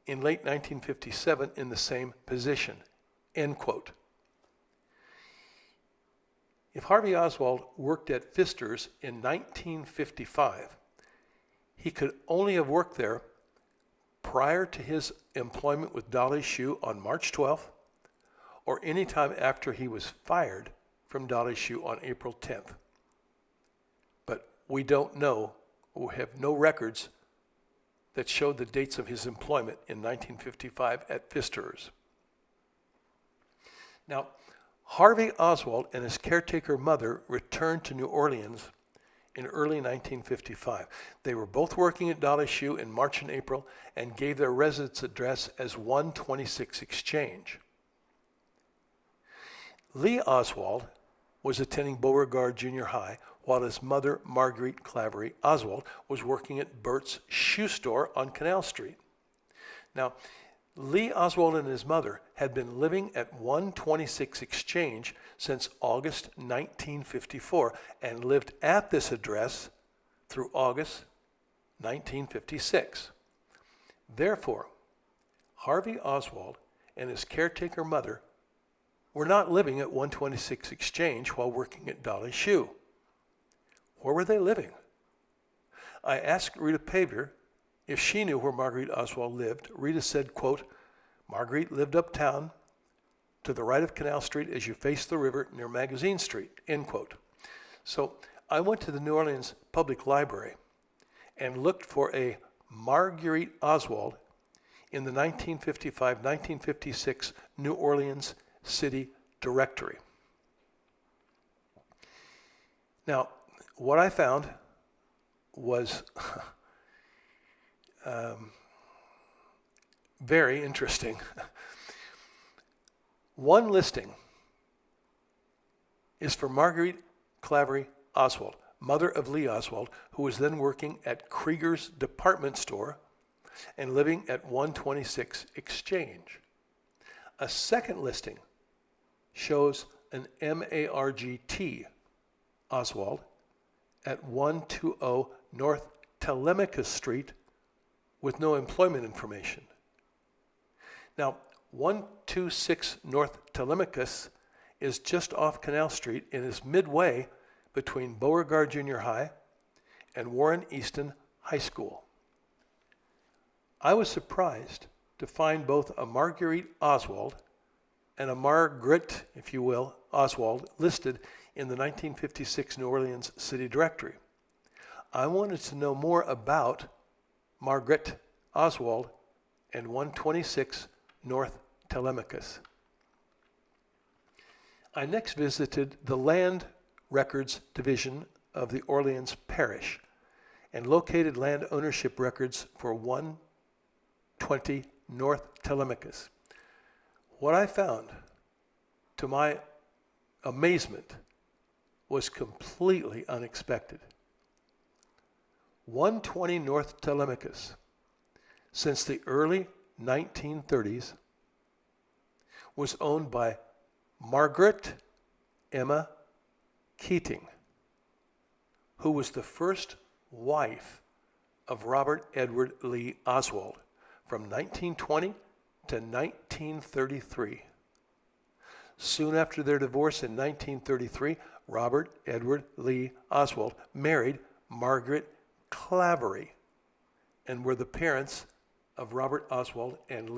Speaker 1: in late 1957 in the same position, end quote. If Harvey Oswald worked at Pfister's in 1955, he could only have worked there prior to his employment with Dolly Shoe on March 12th, or any time after he was fired from Dolly Shoe on April 10th. But we don't know, we have no records that showed the dates of his employment in 1955 at Pfister's. Now, Harvey Oswald and his caretaker mother returned to New Orleans in early 1955. They were both working at Dolly Shoe in March and April and gave their residence address as 126 Exchange. LEE Oswald was attending Beauregard Junior High while his mother, Marguerite Clavery Oswald, was working at Bert's Shoe Store on Canal Street. Now, LEE Oswald and his mother had been living at 126 Exchange since August 1954 and lived at this address through August 1956. Therefore, Harvey Oswald and his caretaker mother were not living at 126 Exchange while working at Dolly Shoe. Where were they living? I asked Rita Pavier if she knew where Marguerite Oswald lived. Rita said, quote, Marguerite lived uptown to the right of Canal Street as you face the river near Magazine Street, end quote. So I went to the New Orleans Public Library and looked for a Marguerite Oswald in the 1955-1956 New Orleans City Directory. Now, what I found was very interesting. One listing is for Marguerite Clavery Oswald, mother of LEE Oswald, who was then working at Krieger's department store and living at 126 Exchange. A second listing shows an MARGT Oswald at 120 North Telmicus Street with no employment information. Now, 126 North Telmicus is just off Canal Street and is midway between Beauregard Junior High and Warren Easton High School. I was surprised to find both a Marguerite Oswald and a Margaret, if you will, Oswald listed in the 1956 New Orleans City Directory. I wanted to know more about Margaret Oswald and 126 North Telmicus. I next visited the Land Records Division of the Orleans Parish and located land ownership records for 120 North Telmicus. What I found, to my amazement, was completely unexpected. 120 North Telmicus, since the early 1930s, was owned by Margaret Emma Keating, who was the first wife of Robert Edward LEE Oswald from 1920 to 1933. Soon after their divorce in 1933, Robert Edward LEE Oswald married Margaret Clavery and were the parents of Robert Oswald and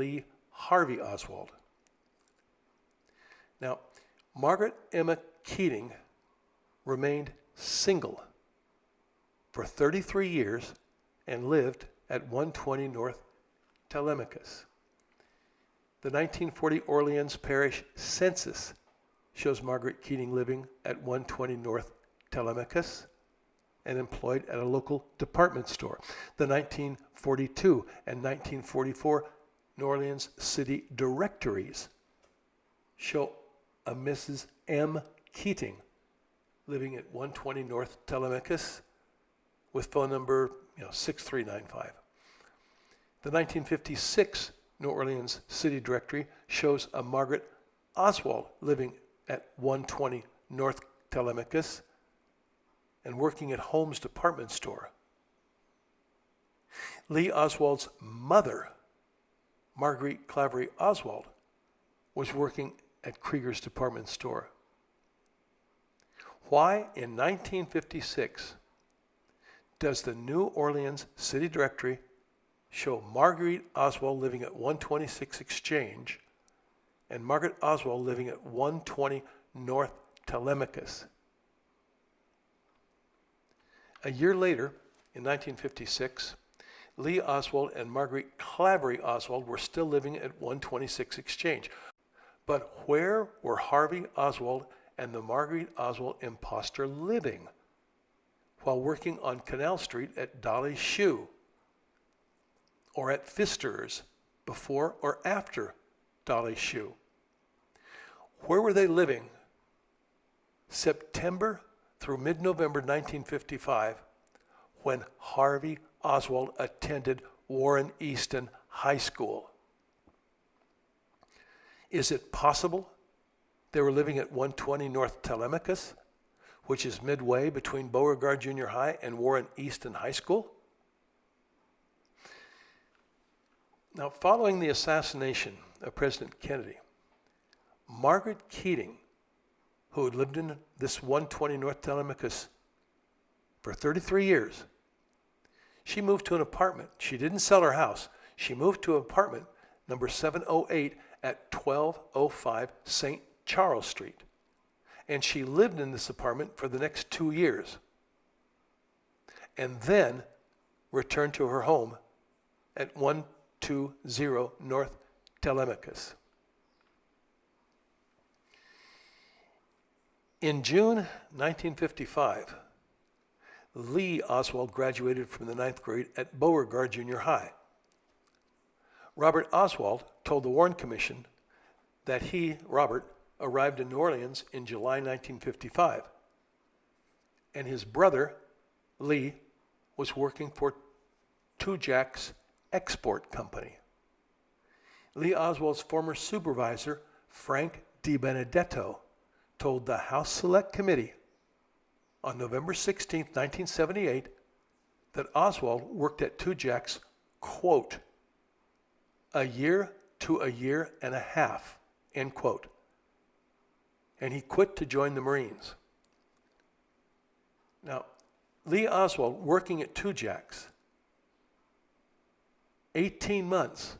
Speaker 1: HARVEY Oswald. Now, Margaret Emma Keating remained single for 33 years and lived at 120 North Telmicus. The 1940 Orleans Parish Census shows Margaret Keating living at 120 North Telmicus and employed at a local department store. The 1942 and 1944 New Orleans City Directories show a Mrs. M. Keating living at 120 North Telmicus with phone number 6395. The 1956 New Orleans City Directory shows a Margaret Oswald living at 120 North Telmicus and working at Holmes Department Store. LEE Oswald's mother, Marguerite Clavery Oswald, was working at Krieger's department store. Why in 1956 does the New Orleans City Directory show Marguerite Oswald living at 126 Exchange and Margaret Oswald living at 120 North Telmicus? A year later, in 1956, LEE Oswald and Marguerite Clavery Oswald were still living at 126 Exchange. But where were HARVEY Oswald and the Marguerite Oswald impostor living while working on Canal Street at Dolly Shoe or at Pfister's before or after Dolly Shoe? Where were they living September through mid-November 1955 when HARVEY Oswald attended Warren Easton High School? Is it possible they were living at 120 North Telmicus, which is midway between Beauregard Junior High and Warren Easton High School? Now, following the assassination of President Kennedy, Margaret Keating, who had lived in this 120 North Telmicus for 33 years, she moved to an apartment. She didn't sell her house. She moved to an apartment number 708 at 1205 St. Charles Street. And she lived in this apartment for the next 2 years and then returned to her home at 120 North Telmicus. In June 1955, LEE Oswald graduated from the 9th grade at Beauregard Junior High. Robert Oswald told the Warren Commission that he, Robert, arrived in New Orleans in July 1955, and his brother, Lee, was working for Tujague's export company. Lee Oswald's former supervisor, Frank DiBenedetto, told the House Select Committee on November 16, 1978, that Oswald worked at Tujague's, quote, a year to a year and a half, end quote. And he quit to join the Marines. Now, Lee Oswald working at Tujague's, 18 months,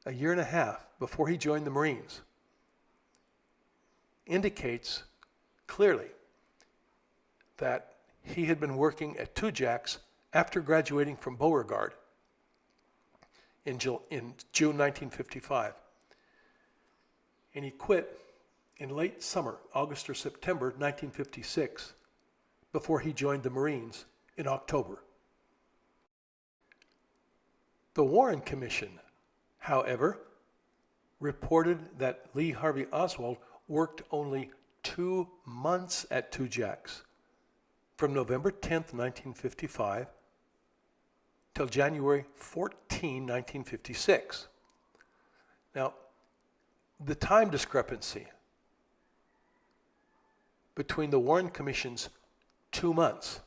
Speaker 1: a year and a half before he joined the Marines, indicates clearly that he had been working at Tujague's after graduating from Beauregard in June 1955. And he quit in late summer, August or September 1956, before he joined the Marines in October. The Warren Commission, however, reported that Lee Harvey Oswald worked only 2 months at Tujague's, from November 10, 1955, till January 14, 1956. Now, the time discrepancy between the Warren Commission's 2 months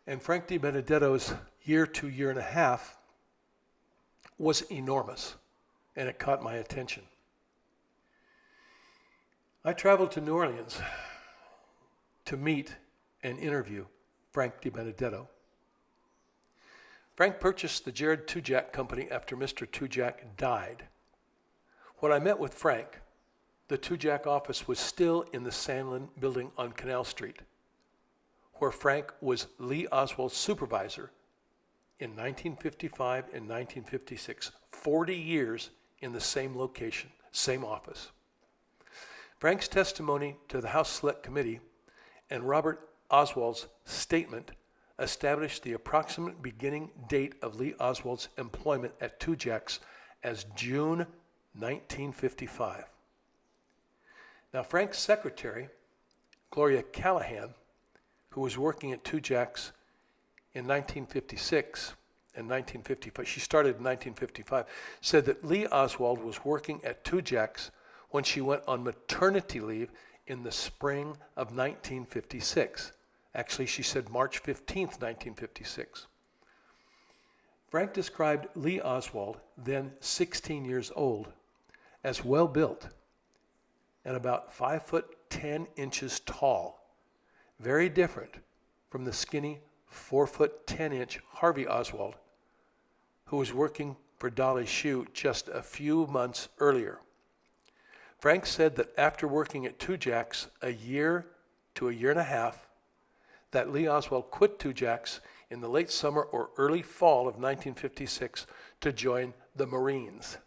Speaker 1: and Frank DiBenedetto's year to year and a half was enormous, and it caught my attention. I traveled to New Orleans to meet and interview Frank DiBenedetto. Frank purchased the Jared Tujague Company after Mr. Tujague died. When I met with Frank, the Tujague office was still in the Sandlin building on Canal Street, where Frank was Lee Oswald's supervisor in 1955 and 1956, 40 years in the same location, same office. Frank's testimony to the House Select Committee and Robert Oswald's statement established the approximate beginning date of Lee Oswald's employment at Tujague's as June 1955. Now, Frank's secretary, Gloria Callahan, who was working at Tujague's in 1956 and 1955, she started in 1955, said that Lee Oswald was working at Tujague's when she went on maternity leave in the spring of 1956. Actually, she said March 15th, 1956. Frank described Lee Oswald, then 16 years old, as well-built and about 5'10" tall, very different from the skinny 4'10" Harvey Oswald, who was working for Dolly Shoe just a few months earlier. Frank said that after working at Tujague's a year to a year and a half, that Lee Oswald quit Tujague's in the late summer or early fall of 1956 to join the Marines.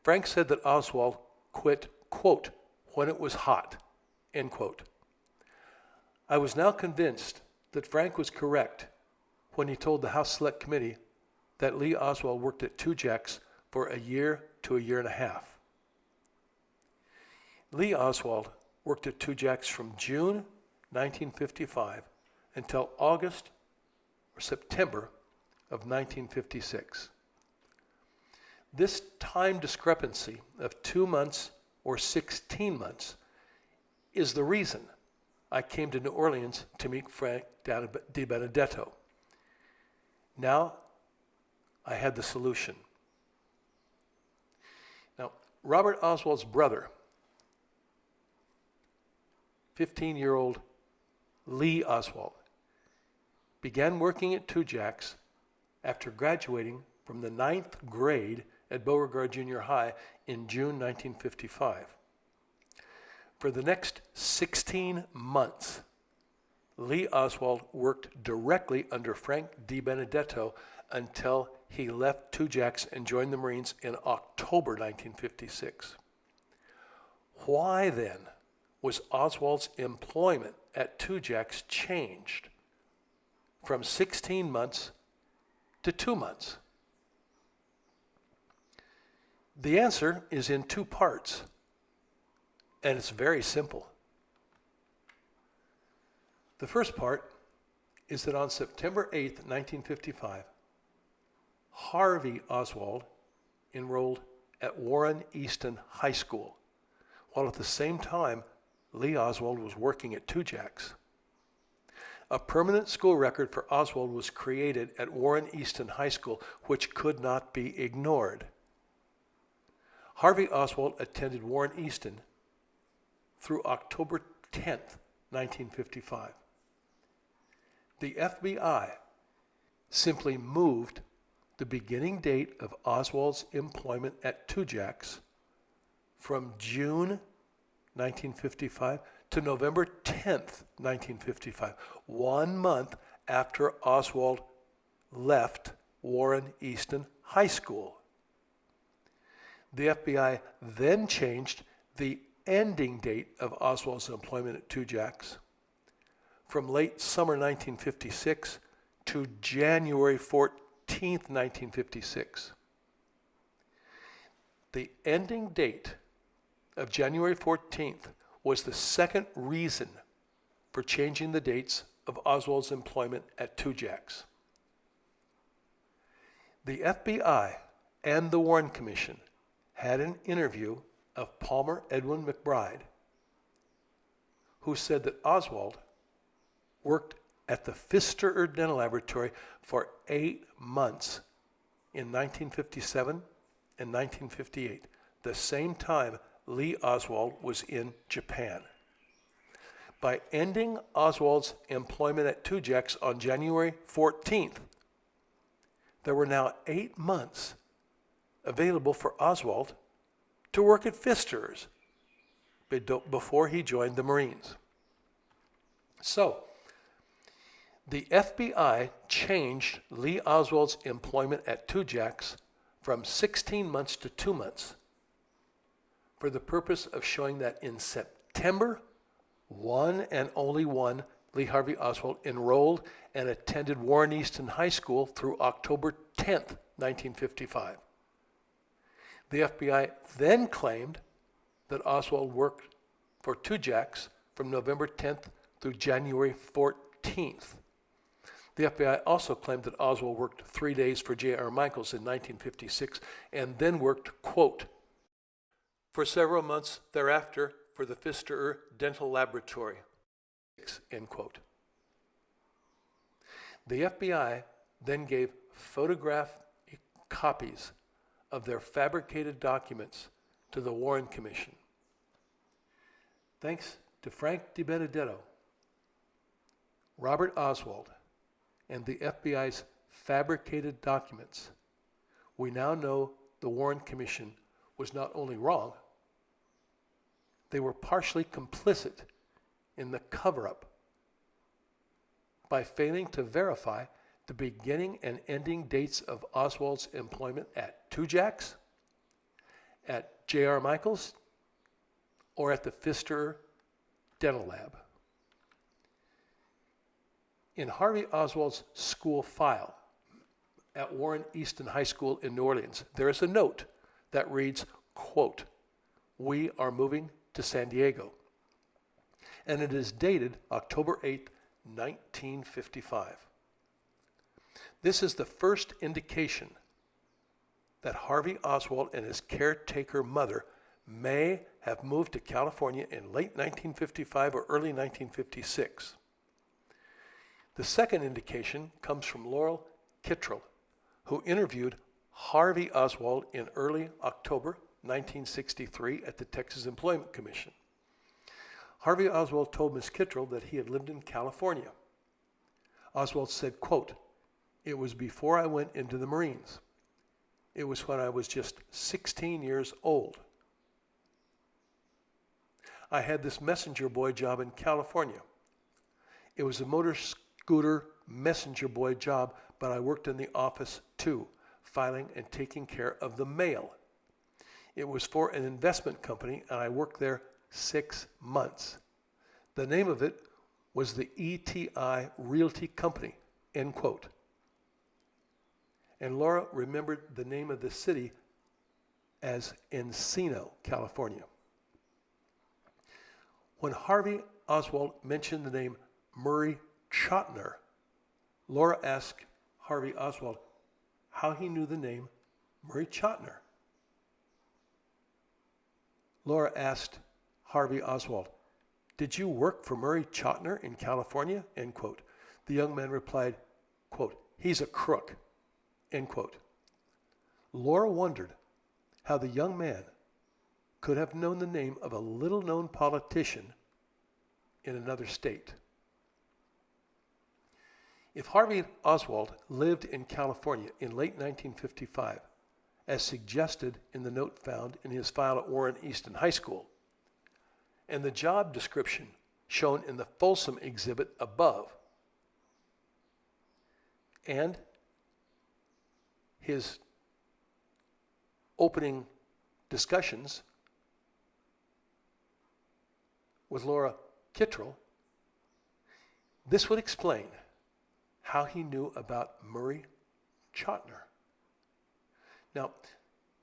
Speaker 1: Frank said that Oswald quit, quote, when it was hot, end quote. I was now convinced that Frank was correct when he told the House Select Committee that Lee Oswald worked at Tujague's for a year to a year and a half. Lee Oswald worked at Tujague's from June 1955 until August or September of 1956. This time discrepancy of 2 months or 16 months is the reason I came to New Orleans to meet Frank DiBenedetto. Now I had the solution. Now, Robert Oswald's brother, 15-year-old Lee Oswald, began working at Tujague's after graduating from the 9th grade at Beauregard Junior High in June 1955. For the next 16 months, Lee Oswald worked directly under Frank DiBenedetto until he left Tujague's and joined the Marines in October 1956. Why then was Oswald's employment at Tujague's changed from 16 months to 2 months? The answer is in two parts, and it's very simple. The first part is that on September 8th, 1955, HARVEY Oswald enrolled at Warren Easton High School, while at the same time, LEE Oswald was working at Tujague's. A permanent school record for Oswald was created at Warren Easton High School, which could not be ignored. HARVEY Oswald attended Warren Easton through October 10th, 1955. The FBI simply moved the beginning date of Oswald's employment at Tujague's from June 1955 to November 10th, 1955, 1 month after Oswald left Warren Easton High School. The FBI then changed the ending date of Oswald's employment at Tujague's from late summer 1956 to January 14th, 1956. The ending date of January 14th was the second reason for changing the dates of Oswald's employment at Tujague's. The FBI and the Warren Commission had an interview of Palmer Edwin McBride, who said that Oswald worked at the Pfister Dental Laboratory for 8 months in 1957 and 1958, the same time LEE Oswald was in Japan. By ending Oswald's employment at Tujague's on January 14th, there were now 8 months available for Oswald to work at Pfister's before he joined the Marines. So, the FBI changed LEE Oswald's employment at Tujague's from 16 months to 2 months for the purpose of showing that in September, one and only one Lee Harvey Oswald enrolled and attended Warren Easton High School through October 10th, 1955. The FBI then claimed that Oswald worked for Tujague's from November 10th through January 14th. The FBI also claimed that Oswald worked 3 days for J.R. Michaels in 1956 and then worked, quote, for several months thereafter for the Pfister Dental Laboratory, end quote. The FBI then gave photograph copies of their fabricated documents to the Warren Commission. Thanks to Frank DiBenedetto, Robert Oswald, and the FBI's fabricated documents, we now know the Warren Commission was not only wrong, they were partially complicit in the cover-up by failing to verify the beginning and ending dates of Oswald's employment at Tujague's, at J.R. Michaels, or at the Pfister Dental Lab. In Harvey Oswald's school file at Warren Easton High School in New Orleans, there is a note that reads, quote, we are moving to San Diego. And it is dated October 8, 1955. This is the first indication that Harvey Oswald and his caretaker mother may have moved to California in late 1955 or early 1956. The second indication comes from Laurel Kittrell, who interviewed Harvey Oswald in early October 1963 at the Texas Employment Commission. Harvey Oswald told Ms. Kittrell that he had lived in California. Oswald said, quote, it was before I went into the Marines. It was when I was just 16 years old. I had this messenger boy job in California. It was a motor scooter messenger boy job, but I worked in the office too, filing and taking care of the mail. It was for an investment company, and I worked there 6 months. The name of it was the ETI Realty Company, end quote. and Laura remembered the name of the city as Encino, California. When Harvey Oswald mentioned the name Maury Chotiner, Laura asked Harvey Oswald how he knew the name Maury Chotiner. Laura asked Harvey Oswald, "Did you work for Maury Chotiner in California?" End quote. The young man replied, quote, "He's a crook." End quote. Laura wondered how the young man could have known the name of a little-known politician in another state. If Harvey Oswald lived in California in late 1955, as suggested in the note found in his file at Warren Easton High School, and the job description shown in the Folsom exhibit above, and his opening discussions with Laura Kittrell, this would explain how he knew about Maury Chotiner. Now,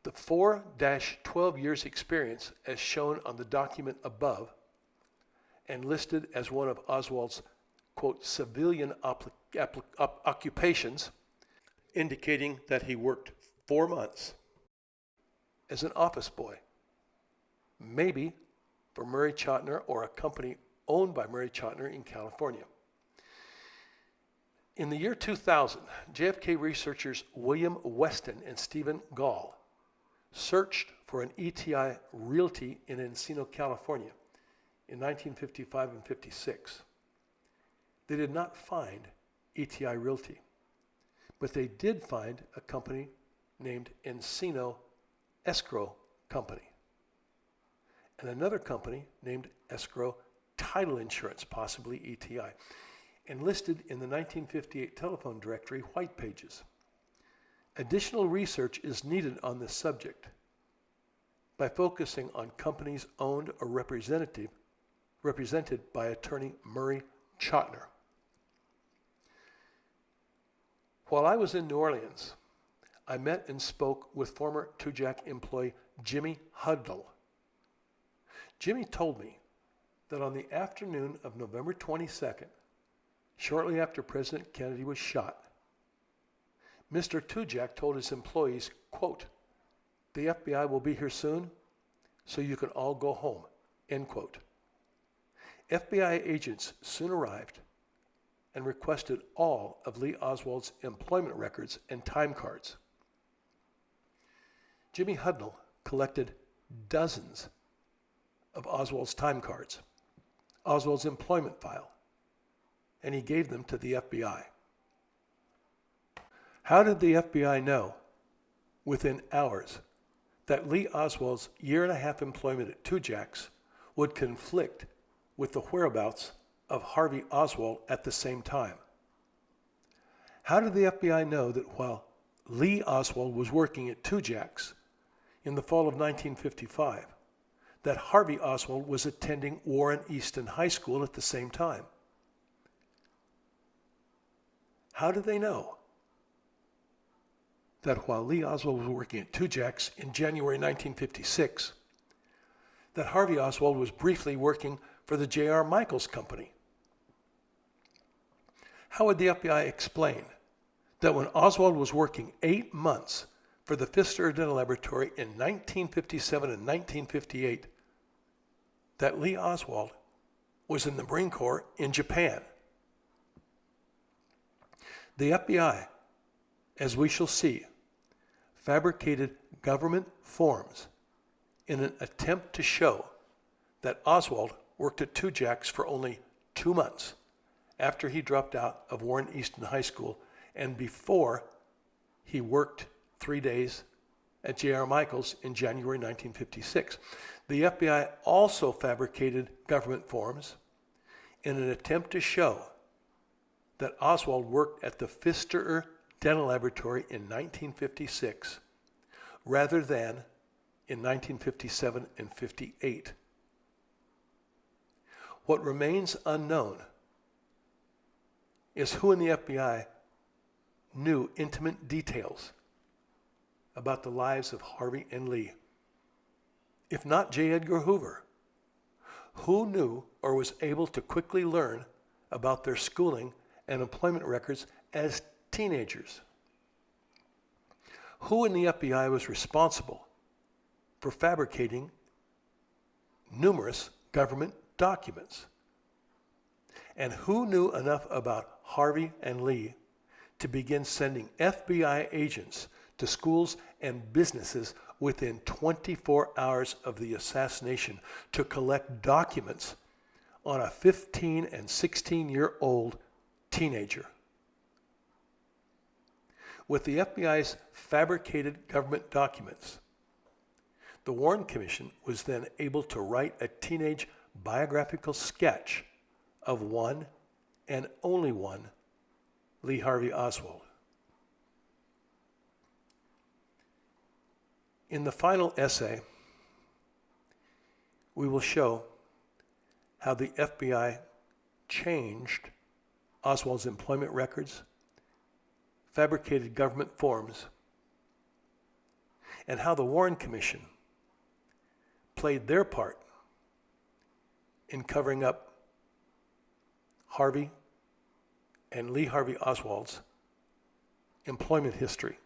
Speaker 1: the 4-12 years experience as shown on the document above and listed as one of Oswald's, quote, civilian occupations, indicating that he worked 4 months as an office boy, maybe for Maury Chotiner or a company owned by Maury Chotiner in California. In the year 2000, JFK researchers William Weston and Stephen Gall searched for an ETI realty in Encino, California in 1955 and 56. They did not find ETI Realty, but they did find a company named Encino Escrow Company and another company named Escrow Title Insurance, possibly ETI, and listed in the 1958 telephone directory white pages. Additional research is needed on this subject by focusing on companies owned or represented by attorney Maury Chotiner. While I was in New Orleans, I met and spoke with former Tujague employee Jimmy Huddle. Jimmy told me that on the afternoon of November 22nd, shortly after President Kennedy was shot, Mr. Tujague told his employees, quote, "The FBI will be here soon, so you can all go home," end quote. FBI agents soon arrived and requested all of LEE Oswald's employment records and time cards. Jimmy Huddle collected dozens of Oswald's time cards, Oswald's employment file, and he gave them to the FBI. How did the FBI know within hours that LEE Oswald's year-and-a-half employment at Tujague's would conflict with the whereabouts of Harvey Oswald at the same time? How did the FBI know that while LEE Oswald was working at Tujague's in the fall of 1955, that Harvey Oswald was attending Warren Easton High School at the same time? How did they know that while LEE Oswald was working at Tujague's in January 1956, that Harvey Oswald was briefly working for the J.R. Michaels Company? How would the FBI explain that when Oswald was working 8 months for the Pfister Dental Laboratory in 1957 and 1958, that LEE Oswald was in the Marine Corps in Japan? The FBI, as we shall see, fabricated government forms in an attempt to show that Oswald worked at Tujague's for only 2 months after he dropped out of Warren Easton High School and before he worked 3 days at J.R. Michaels in January 1956. The FBI also fabricated government forms in an attempt to show that Oswald worked at the Pfister Dental Laboratory in 1956 rather than in 1957 and 58. What remains unknown is who in the FBI knew intimate details about the lives of Harvey and Lee? If not J. Edgar Hoover, who knew or was able to quickly learn about their schooling and employment records as teenagers? Who in the FBI was responsible for fabricating numerous government documents? And who knew enough about Harvey and Lee to begin sending FBI agents to schools and businesses within 24 hours of the assassination to collect documents on a 15 and 16-year-old teenager? With the FBI's fabricated government documents, the Warren Commission was then able to write a teenage biographical sketch of one and only one Lee Harvey Oswald. In the final essay, we will show how the FBI changed Oswald's employment records, fabricated government forms, and how the Warren Commission played their part in covering up Harvey and Lee Harvey Oswald's employment history.